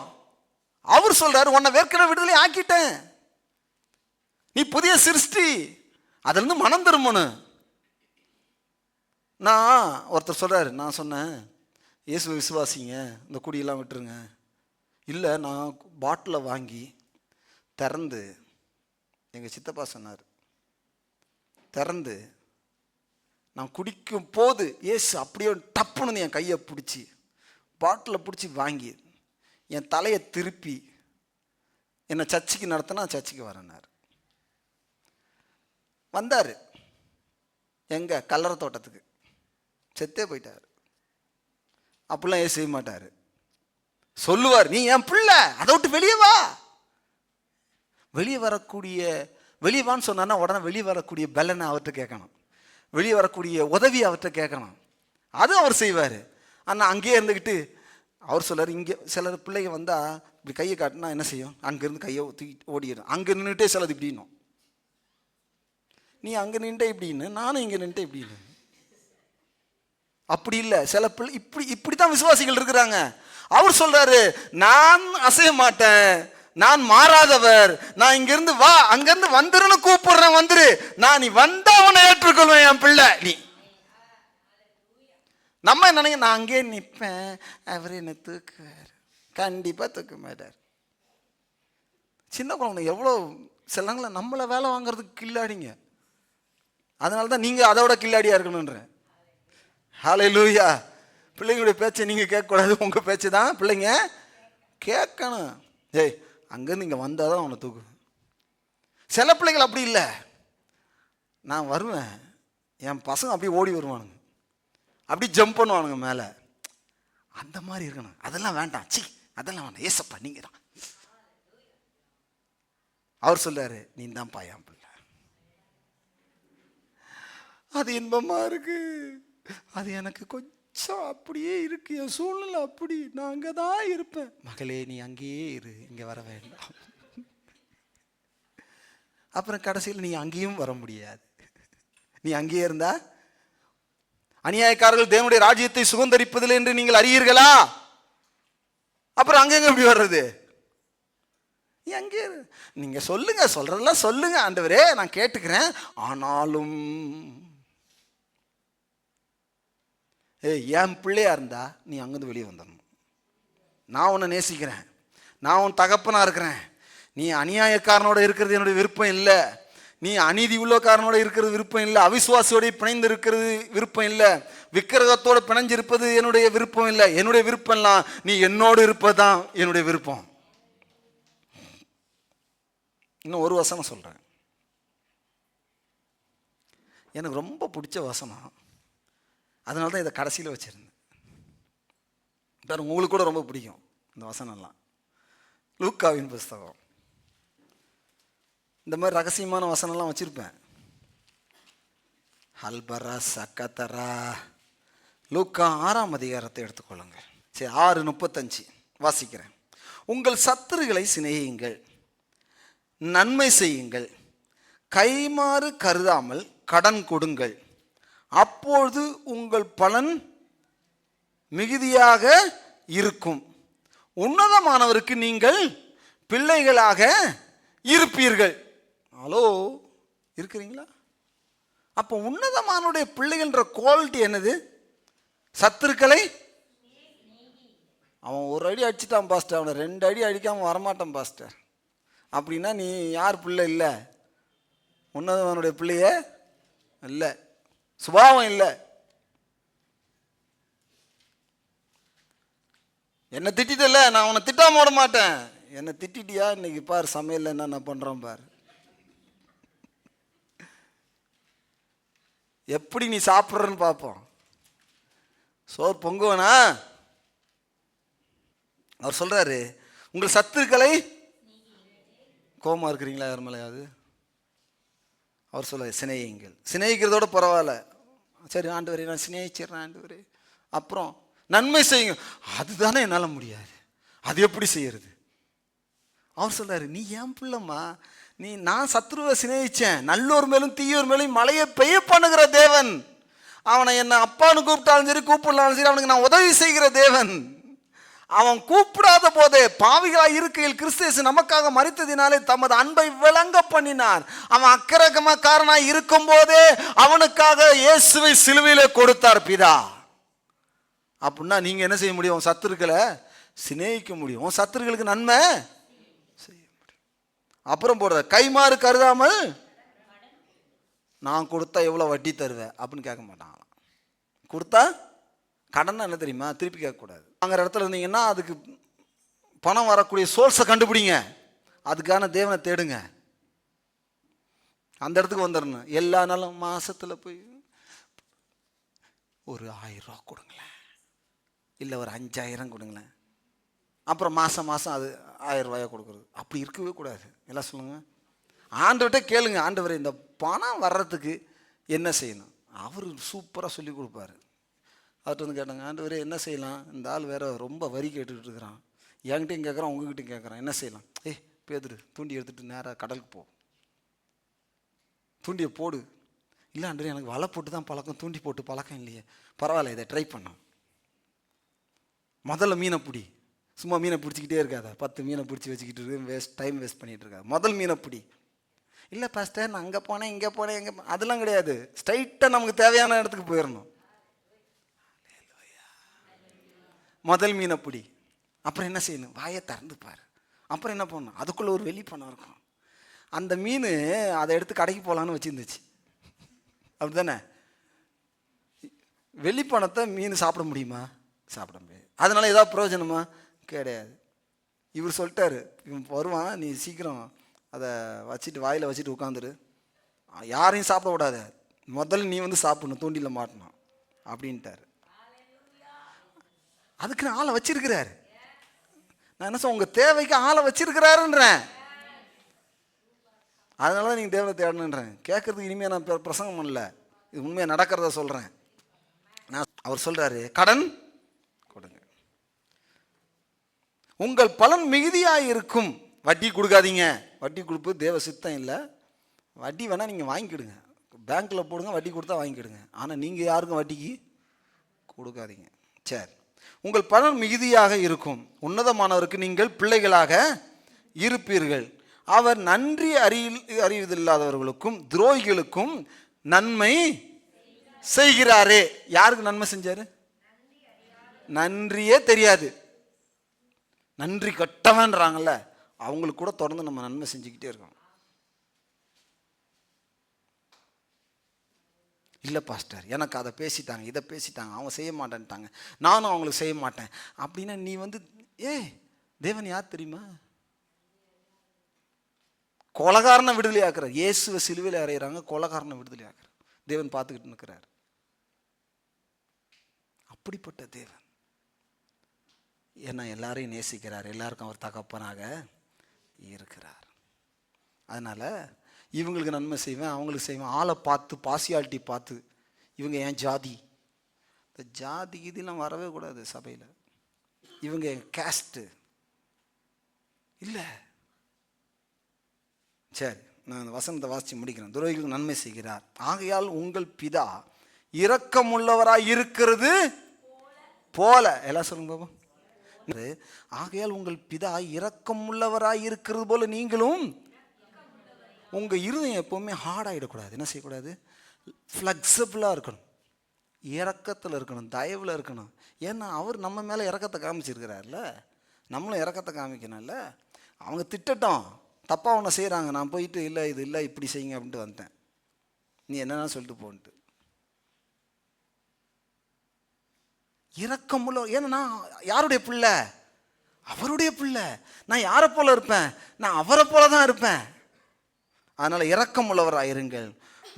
அவர் சொல்றாரு, உன்னை வேர்க்கிற விடுதலை ஆக்கிட்டேன், நீ புதிய சிருஷ்டி, அதுல இருந்து மனம் திரும்பணும். ஒருத்தர் சொல்றாரு, நான் சொன்னேன் இயேசு விசுவாசிங்க, இந்த குடியெல்லாம் விட்டுருங்க. இல்லை, நான் பாட்டிலை வாங்கி திறந்து, எங்கள் சித்தப்பா சொன்னார், திறந்து நான் குடிக்கும் போது இயேசு அப்படியே டப்புன்னு என் கையை பிடிச்சி பாட்டிலை பிடிச்சி வாங்கி என் தலையை திருப்பி என்னை சர்ச்சுக்கு நடத்தினா சர்ச்சுக்கு வரேன்னார். வந்தார் எங்க கல்லறை தோட்டத்துக்கு, செத்தே போயிட்டார். அப்படிலாம் ஏன் செய்ய மாட்டார், சொல்லுவார், நீ என் பிள்ளை, அதை விட்டு வெளியே வா. வெளியே வான்னு சொன்னா உடனே வெளியே வரக்கூடிய பலனை அவர்கிட்ட கேட்கணும். வெளியே வரக்கூடிய உதவி அவர்கிட்ட கேட்கணும். அது அவர் செய்வார். ஆனால் அங்கேயே இருந்துக்கிட்டு அவர் சொல்கிறார், இங்கே சிலர் பிள்ளைங்க வந்தால் இப்படி கையை காட்டினா என்ன செய்யும்? அங்கேருந்து கையை தூக்கிட்டு ஓடிடும். அங்கே நின்றுட்டே சிலது இப்படின்னும். நீ அங்கே நின்றுட்டே இப்படின்னு, நானும் இங்கே நின்றுட்டே இப்படின்னு. அப்படி இல்லை, சில பிள்ளை இப்படி தான் விசுவாசிகள் இருக்கிறாங்க. அவர் சொல்றாரு, நான் அசைய மாட்டேன், நான் மாறாதவர், நான் இங்கிருந்து வா, அங்கிருந்து வந்துருன்னு கூப்பிடுறேன், வந்துரு, நான் நீ வந்தா உன்னை ஏற்றுக்கொள்வேன் என் பிள்ளை. நீ நம்ம நினைக்க நான் அங்கே நிற்பேன், அவர் என்ன தூக்குவார். கண்டிப்பா தூக்க மாட்டார். சின்ன குழந்தை எவ்வளோ சிலங்களை நம்மளை வேலை வாங்குறதுக்கு கில்லாடிங்க. அதனால தான் நீங்கள் அதோட கில்லாடியா இருக்கணுன்ற. ஹல்லேலூயா. பிள்ளைங்களுடைய பேச்சை நீங்கள் கேட்கக்கூடாது, உங்கள் பேச்சு தான் பிள்ளைங்க கேட்கணும். ஏய், அங்கேருந்து இங்கே வந்தால் தான் அவனை தூக்கு. சில பிள்ளைகள் அப்படி இல்லை, நான் வருவேன், என் பசங்க அப்படியே ஓடி வருவானுங்க, அப்படி ஜம்ப் பண்ணுவானுங்க மேலே. அந்த மாதிரி இருக்கணும். அதெல்லாம் வேண்டாம், சி அதெல்லாம் வேண்டாம், ஏசப்பா நீங்கள் தான். அவர் சொல்றாரு, நீ தான் பாயாம் பிள்ளை. அது இன்பமாக இருக்கு, அது எனக்கு கொஞ்சம் அப்படியே இருக்கு, என் சூழ்நிலை அப்படி, நான் அங்கே தான் இருப்பேன். மகளே நீ அங்கேயே இரு, இங்கே வர வேண்டாம். அப்புறம் கடைசியில் நீ அங்கேயும் வர முடியாது. நீ அங்கேயே இருந்தா அநியாயக்காரர்கள் தேவனுடைய ராஜ்யத்தை சுதந்தரிப்பதில்லை என்று நீங்கள் அறியீர்களா? அப்புறம் அங்கங்க எப்படி வர்றது? அங்கே நீங்க சொல்லுங்க, சொல்றதெல்லாம் சொல்லுங்க ஆண்டவரே, நான் கேட்டுக்கிறேன். ஆனாலும் என் பிள்ளையா இருந்தா நீ அங்கிருந்து வெளியே வந்துடணும். நான் உன்னை நேசிக்கிறேன், நான் உன் தகப்பனா இருக்கிறேன். நீ அநியாயக்காரனோட இருக்கிறது என்னுடைய விருப்பம் இல்லை, நீ அநீதி உள்ளக்காரனோட இருக்கிறது விருப்பம் இல்லை, அவிசுவாசியோட பிணைந்து இருக்கிறது விருப்பம் இல்லை, விக்கிரகத்தோட பிணைஞ்சிருப்பது என்னுடைய விருப்பம் இல்லை. என்னுடைய விருப்பம்லாம் நீ என்னோடு இருப்பதுதான் என்னுடைய விருப்பம். இன்னும் ஒரு வசனம் சொல்றேன், எனக்கு ரொம்ப பிடிச்ச வசனம், அதனால தான் இதை கடைசியில் வச்சிருந்தேன். உங்களுக்கு கூட ரொம்ப பிடிக்கும் இந்த வசனம்லாம். லூக்காவின் புஸ்தகம், இந்த மாதிரி ரகசியமான வசனம்லாம் வச்சிருப்பேன். ஹல்பரா சக்கத்தரா. லூக்கா 6ஆம் அதிகாரத்தை எடுத்துக்கொள்ளுங்க. சரி, 6:35 வாசிக்கிறேன். உங்கள் சத்துருக்களை சிநேகியுங்கள், நன்மை செய்யுங்கள், கைமாறு கருதாமல் கடன் கொடுங்கள், அப்பொழுது உங்கள் பலன் மிகுதியாக இருக்கும், உன்னதமானவருக்கு நீங்கள் பிள்ளைகளாக இருப்பீர்கள். ஹலோ, இருக்கிறீங்களா? அப்போ உன்னதமானுடைய பிள்ளைகள்ன்ற குவாலிட்டி என்னது? சத்துருக்களை அவன் ஒரு அடி அடிச்சுட்டான் பாஸ்டர், அவனை 2 அடி அடிக்காம வரமாட்டான் பாஸ்டர் அப்படின்னா நீ யார் பிள்ளை? இல்லை, உன்னதமானுடைய பிள்ளைய இல்லை, சுபாவம் இல்லை. என்னை திட்டிட்டல, நான் உன்னை திட்டாம விட மாட்டேன். என்னை திட்டிட்டியா, இன்னைக்கு பார் சமையல் என்ன நான் பண்றேன் பார், எப்படி நீ சாப்பிட்றன்னு பார்ப்போம். சோறு பொங்குவனா? அவர் சொல்றாரு, உங்கள் சத்துருக்களை, கோபமா இருக்கிறீங்களா யார் மேலேயாவது? அவர் சொல்ல சிநேகியுங்கள். சிநேகிக்கிறதோட பரவாயில்ல, சரி ஆண்டவரே நான் சிநேகிச்சிடுறேன் ஆண்டவரே, அப்புறம் நன்மை செய்யுங்க. அதுதானே என்னால் முடியாது, அது எப்படி செய்யறது? அவர் சொல்றாரு, நீ ஏன் பிள்ளைம்மா, நான் சத்ருவை சிநேகிச்சேன், நல்லோர் மேலும் தீயோர் மேலும் மழையை பெய்ய பண்ணுகிற தேவன். அவனை என்ன அப்பான்னு கூப்பிட்டாலும் சரி கூப்பிடலாலும் சரி அவனுக்கு நான் உதவி செய்கிற தேவன். அவன் கூப்பிடாத போதே பாவிகளாய் இருக்கையில் கிறிஸ்து நமக்காக மரித்ததினாலே தமது அன்பை விளங்க பண்ணினார். அவன் அக்கிரமக்காரனாய் இருக்கும் போதே அவனுக்காக இயேசுவை சிலுவையிலே கொடுத்தார் பிதா. அப்படின்னா நீங்க என்ன செய்ய முடியும்? சத்துருக்களை சிநேகிக்க முடியும், சத்துருக்களுக்கு நன்மை செய்ய முடியும். அப்புறம் போடுற கைமாறு கருதாமல், நான் கொடுத்தா எவ்வளோ வட்டி தருவேன் அப்படின்னு கேட்க மாட்டாங்களாம். கொடுத்தா கடன் என்ன தெரியுமா, திருப்பி கேட்கக்கூடாது. வாங்குற இடத்துல இருந்தீங்கன்னா அதுக்கு பணம் வரக்கூடிய சோர்ஸை கண்டுபிடிங்க, அதுக்கான தேவனை தேடுங்க, அந்த இடத்துக்கு வந்துடணும். எல்லா நாளும் மாசத்துல போய் ஒரு 1000 ரூபா கொடுங்களேன், இல்லை ஒரு 5000 கொடுங்களேன், அப்புறம் மாதம் அது 1000 ரூபாயா கொடுக்குறது, அப்படி இருக்கவே கூடாது. எல்லாம் சொல்லுங்க, ஆண்டவர்கிட்ட கேளுங்க, ஆண்டவரே இந்த பணம் வர்றதுக்கு என்ன செய்யணும்? அவர் சூப்பராக சொல்லி கொடுப்பாரு. அவர்கிட்ட வந்து கேட்டாங்க, ஆண்டவரே என்ன செய்யலாம், இந்த ஆள் வேற ரொம்ப வரி கேட்டுக்கிட்டு இருக்கிறான், என்கிட்டையும் கேட்குறான் உங்ககிட்டையும் கேட்குறான், என்ன செய்யலாம்? பேதுரு தூண்டி எடுத்துகிட்டு நேராக கடலுக்கு போ, தூண்டியை போடு. இல்லை ஆண்டவரே எனக்கு வலை போட்டு தான் பழக்கம், தூண்டி போட்டு பழக்கம் இல்லையே. பரவாயில்ல, இதை ட்ரை பண்ணோம். முதல்ல மீனை பிடி. சும்மா மீனை பிடிச்சிக்கிட்டே இருக்காத, 10 மீனை பிடிச்சி வச்சுக்கிட்டு இருக்கு, டைம் வேஸ்ட் பண்ணிகிட்டு இருக்காது. முதல் மீனை பிடி. இல்லை பாஸ்டர் நான் அங்கே போனேன் இங்கே போனேன் எங்கே, அதெல்லாம் கிடையாது. ஸ்ட்ரைட்டாக நமக்கு தேவையான இடத்துக்கு போயிடணும். முதல் மீனை பிடி. அப்புறம் என்ன செய்யணும், வாயை திறந்து பாரு. அப்புறம் என்ன பண்ணணும், அதுக்குள்ளே ஒரு வெளி பணம் இருக்கும். அந்த மீன் அதை எடுத்து கடைக்கு போகலான்னு வச்சுருந்துச்சு, அப்படி தானே? வெளிப்பணத்தை மீன் சாப்பிட முடியுமா? சாப்பிட முடியாது. அதனால ஏதாவது பிரயோஜனமா? கிடையாது. இவர் சொல்லிட்டாரு, இவன் வருவான், நீ சீக்கிரம் அதை வச்சுட்டு வாயில் வச்சுட்டு உட்காந்துரு, யாரையும் சாப்பிட விடாத, முதல்ல நீ வந்து சாப்பிடணும், தூண்டியில் மாட்டணும் அப்படின்ட்டாரு. அதுக்கு நான் ஆளை வச்சிருக்கிறாரு. நான் என்ன சொல்ல, உங்கள் தேவைக்கு ஆளை வச்சிருக்கிறாருன்றேன். அதனால தான் நீங்கள் தேவனை தேடணுன்றேன். கேட்குறதுக்கு இனிமேல் நான் பிரசங்கம் பண்ணல, இது உண்மையாக நடக்கிறத சொல்கிறேன். நான் அவர் சொல்கிறாரு, கடன் கொடுங்க, உங்கள் பலன் மிகுதியாக இருக்கும். வட்டி கொடுக்காதீங்க, வட்டி கொடுப்பு தேவ சித்தம் இல்லை. வட்டி வேணால் நீங்கள் வாங்கிக்கிடுங்க, பேங்க்கில் போடுங்க, வட்டி கொடுத்தா வாங்கிக்கிடுங்க. ஆனால் நீங்கள் யாருக்கும் வட்டிக்கு கொடுக்காதீங்க. சரி, உங்கள் பலன் மிகுதியாக இருக்கும், உன்னதமானவருக்கு நீங்கள் பிள்ளைகளாக இருப்பீர்கள். அவர் நன்றி அறிவதில்லாதவர்களுக்கும் துரோகிகளுக்கும் நன்மை செய்கிறாரே. யாருக்கு நன்மை செஞ்சாரு? நன்றியே தெரியாது, நன்றி கட்டவன்றாங்கல்ல, அவங்களுக்கு கூட தொடர்ந்து நம்ம நன்மை செஞ்சுக்கிட்டே இருக்கோம். இல்லை பாஸ்டர் எனக்கு அதை பேசிட்டாங்க, இதை பேசிட்டாங்க, அவங்க செய்ய மாட்டேன்ட்டாங்க, நானும் அவங்களுக்கு செய்ய மாட்டேன் அப்படின்னா நீ வந்து தேவன் யார் தெரியுமா? கொலைகாரனை விடுதலை ஆக்குறார். இயேசுவை சிலுவையில் அறையிறாங்க, கொலைகாரனை விடுதலை ஆக்குறார். தேவன் பார்த்துக்கிட்டு நிற்கிறார். அப்படிப்பட்ட தேவன் ஏன்னா எல்லாரையும் நேசிக்கிறார், எல்லாருக்கும் அவர் தகப்பனாக இருக்கிறார். அதனால் இவங்களுக்கு நன்மை செய்வேன், அவங்களுக்கு செய்வேன், ஆளை பார்த்து பார்சியாலிட்டி பார்த்து இவங்க ஏன் ஜாதி, இந்த ஜாதி இதெல்லாம் வரவே கூடாது சபையில். இவங்க என் கேஸ்ட்டு இல்லை. சரி, நான் அந்த வசனத்தை வாசித்து முடிக்கிறேன். துரோகிகளுக்கு நன்மை செய்கிறார், ஆகையால் உங்கள் பிதா இரக்கமுள்ளவராய் இருக்கிறது போல, எல்லாம் சொல்லுங்க பாபா. ஆகையால் உங்கள் பிதா இரக்கமுள்ளவராய் இருக்கிறது போல நீங்களும். உங்கள் இருதயம் எப்போவுமே ஹார்டாகிடக்கூடாது. என்ன செய்யக்கூடாது? ஃப்ளெக்சிபிளாக இருக்கணும், இரக்கத்தில் இருக்கணும், தயவில் இருக்கணும். ஏன்னா அவர் நம்ம மேலே இரக்கத்தை காமிச்சிருக்கிறார்ல, நம்மளும் இரக்கத்தை காமிக்கணும்ல. அவங்க திட்டட்டும், தப்பாக ஒன்று செய்கிறாங்க, நான் போயிட்டு இல்லை இது இல்லை இப்படி செய்யுங்க அப்படின்ட்டு வந்துட்டேன், நீ என்னென்னா சொல்லிட்டு போன்ட்டு. இரக்கமுள்ள, ஏன்னா நான் யாருடைய பிள்ளை? அவருடைய பிள்ளை. நான் யாரை போல இருப்பேன்? நான் அவரை போல தான் இருப்பேன். அதனால் இரக்கமுள்ளவராக இருங்கள்,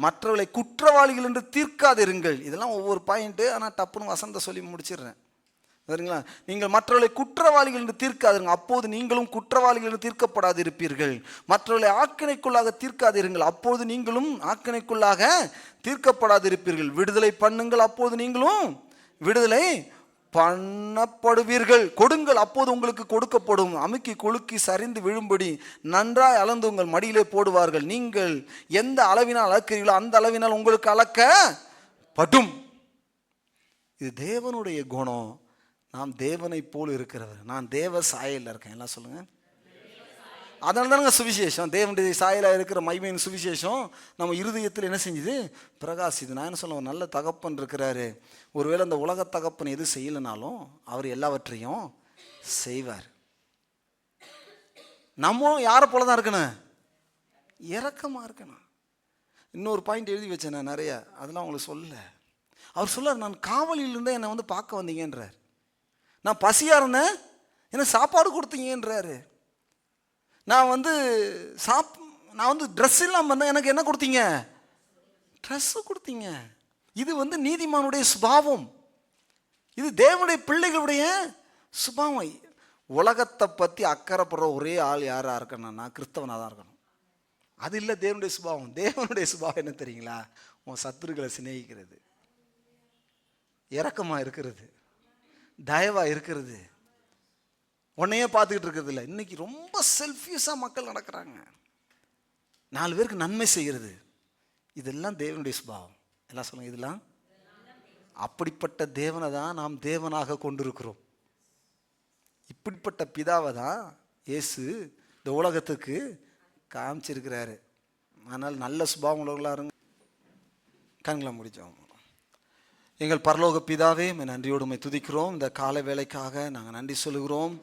மற்றவர்களை குற்றவாளிகள் என்று தீர்க்காதிருங்கள். இதெல்லாம் ஒவ்வொரு பாயிண்ட்டு, ஆனால் டப்புன்னு வசனத்தை சொல்லி முடிச்சிடுறேன். சரிங்களா? நீங்கள் மற்றவர்களை குற்றவாளிகள் என்று தீர்க்காதிருங்கள், அப்போது நீங்களும் குற்றவாளிகள் என்று தீர்க்கப்படாது இருப்பீர்கள். மற்றவர்களை ஆக்கினைக்குள்ளாக தீர்க்காதிருங்கள், அப்போது நீங்களும் ஆக்கினைக்குள்ளாக தீர்க்கப்படாது இருப்பீர்கள். விடுதலை பண்ணுங்கள், அப்போது நீங்களும் விடுதலை பண்ணப்படுவீர்கள். கொடுங்கள், அப்போது உங்களுக்கு கொடுக்கப்படும். அமுக்கி குலுக்கி சரிந்து விழும்படி நன்றாய் அளந்து உங்கள் மடியிலே போடுவார்கள். நீங்கள் எந்த அளவினால் அளக்கிறீர்களோ அந்த அளவினால் உங்களுக்கு அளக்கப்படும். இது தேவனுடைய குணம். நாம் தேவனை போல் இருக்கிறவர். நான் தேவ சாயலில் இருக்கேன், எல்லாம் சொல்லுங்க. அதனால தானங்க சுவிசேஷம், தேவனுடைய சாயலாக இருக்கிற மகிமையின் சுவிசேஷம் நம்ம இருதயத்தில் என்ன செஞ்சுது? பிரகாசிது. நான் என்ன சொல்ல, ஒரு நல்ல தகப்பன் இருக்கிறாரு. ஒருவேளை அந்த உலக தகப்பன் எது செய்யலைனாலும் அவர் எல்லாவற்றையும் செய்வார். நம்ம யாரை போல தான் இருக்கணும்? இரக்கமாக இருக்கணும். இன்னொரு பாயிண்ட் எழுதி வச்சேன் நான் நிறைய, அதெல்லாம் உங்களுக்கு சொல்லல. அவர் சொல்ல, நான் காவலில் இருந்தால் என்னை வந்து பார்க்க வந்தீங்கன்றார். நான் பசியாக இருந்தேன், என்ன சாப்பாடு கொடுத்தீங்கன்றாரு. நான் வந்து ட்ரெஸ் இல்லாமல் இருந்தேன், எனக்கு என்ன கொடுத்தீங்க? ட்ரெஸ்ஸு கொடுத்தீங்க. இது வந்து நீதிமானுடைய சுபாவம், இது தேவனுடைய பிள்ளைகளுடைய சுபாவம். உலகத்தை பற்றி அக்கறைப்படுற ஒரே ஆள் யாராக இருக்கணும்னா கிறிஸ்தவனாக தான் இருக்கணும். அது இல்லை தேவனுடைய சுபாவம். தேவனுடைய சுபாவம் என்ன தெரியுங்களா? உன் சத்துருக்களை சிநேகிக்கிறது, இரக்கமா இருக்கிறது, தயவா இருக்கிறது, உன்னையே பார்த்துக்கிட்டு இருக்கிறது இல்லை. இன்னைக்கு ரொம்ப செல்ஃபியஸா மக்கள் நடக்கிறாங்க. 4 பேருக்கு நன்மை செய்கிறது, இதெல்லாம் தேவனுடைய சுபாவம். எல்லாம் சொல்லுங்க, இதெல்லாம் அப்படிப்பட்ட தேவனை தான் நாம் தேவனாக கொண்டிருக்கிறோம். இப்படிப்பட்ட பிதாவை தான் இயேசு இந்த உலகத்துக்கு காமிச்சிருக்கிறாரு. அதனால் நல்ல சுபாவம் உள்ளவர்களாக இருங்க. கண்களை முடிச்சோம். எங்கள் பரலோக பிதாவே, நன்றியோடு உம்மை துதிக்கிறோம். இந்த காலை வேளைக்காக நாங்கள் நன்றி சொல்லுகிறோம்.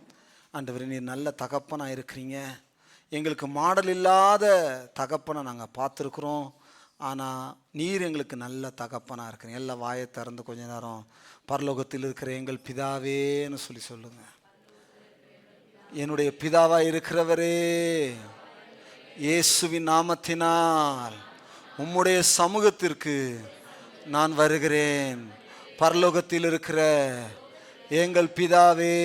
ஆண்டவரே, நீர் நல்ல தகப்பனாக இருக்கிறீங்க. எங்களுக்கு மாடல் இல்லாத தகப்பனை நாங்கள் பார்த்துருக்குறோம். ஆனால் நீர் எங்களுக்கு நல்ல தகப்பனாக இருக்கிறீங்க. எல்லாம் வாயை திறந்து கொஞ்ச நேரம் பரலோகத்தில் இருக்கிற எங்கள் பிதாவேன்னு சொல்லுங்க. என்னுடைய பிதாவாக இருக்கிறவரே, இயேசுவின் நாமத்தினால் உம்முடைய சமூகத்திற்கு நான் வருகிறேன். பரலோகத்தில் இருக்கிற எங்கள் பிதாவே,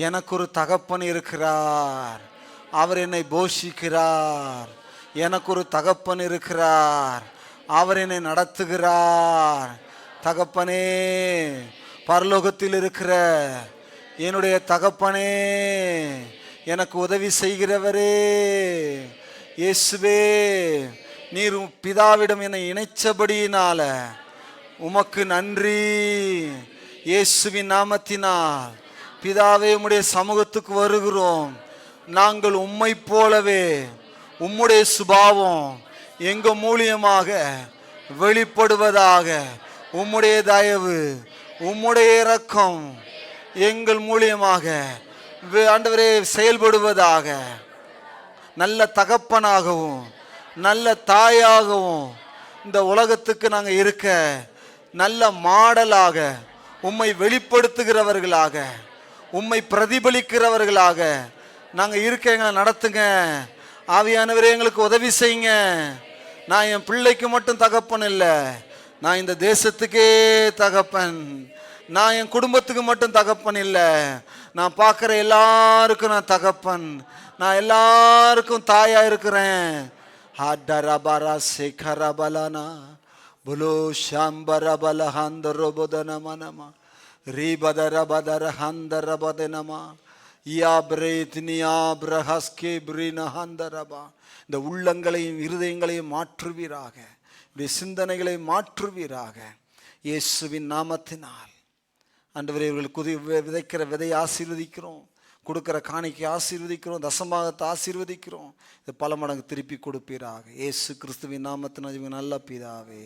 எனக்கு ஒரு தகப்பன் இருக்கிறார். அவர் என்னை போஷிக்கிறார். எனக்கு ஒரு தகப்பன் இருக்கிறார். அவர் என்னை நடத்துகிறார். தகப்பனே, பரலோகத்தில் இருக்கிற என்னுடைய தகப்பனே, எனக்கு உதவி செய்கிறவரே, இயேசுவே, நீர் பிதாவிடம் என்னை இணைச்சபடியினால உமக்கு நன்றி. இயேசுவின் நாமத்தினால் பிதாவே, உம்முடைய சமூகத்துக்கு வருகிறோம். நாங்கள் உம்மை போலவே உம்முடைய சுபாவம் எங்க மூலியமாக வெளிப்படுவதாக, உம்முடைய தயவு, உம்முடைய இரக்கம் எங்கள் மூலியமாக ஆண்டவரே செயல்படுவதாக. நல்ல தகப்பனாகவும் நல்ல தாயாகவும் இந்த உலகத்துக்கு நாங்கள் இருக்க, நல்ல மாடலாக உம்மை வெளிப்படுத்துகிறவர்களாக, உம்மை பிரதிபலிக்கிறவர்களாக நாங்கள் இருக்க எங்களை நடத்துங்க. ஆவியானவரே, எங்களுக்கு உதவி செய்யுங்க. நான் என் பிள்ளைக்கு மட்டும் தகப்பன் இல்லை, நான் இந்த தேசத்துக்கே தகப்பன். நான் என் குடும்பத்துக்கு மட்டும் தகப்பன் இல்லை, நான் பார்க்குற எல்லாருக்கும் நான் தகப்பன். நான் எல்லாருக்கும் தாயா இருக்கிறேன். ஹடரபரா சேகரபலனா புலோ ஷாம்பரபல ஹந்தரபதனமனமா ரீபதரபதர ஹந்தரபதனமா இந்த உள்ளங்களையும் இருதயங்களையும் மாற்றுவீராக, இந்த சிந்தனைகளை மாற்றுவீராக இயேசுவின் நாமத்தினால். ஆண்டவரே, இவர்கள் விதைக்கிற விதையை ஆசீர்வதிக்கிறோம், கொடுக்கிற காணிக்கை ஆசீர்வதிக்கிறோம், தசமாகத்தை ஆசீர்வதிக்கிறோம். இது பல மடங்கு திருப்பி கொடுப்பீராக. இயேசு கிறிஸ்துவின் நாமத்தினால் நல்ல பிதாவே,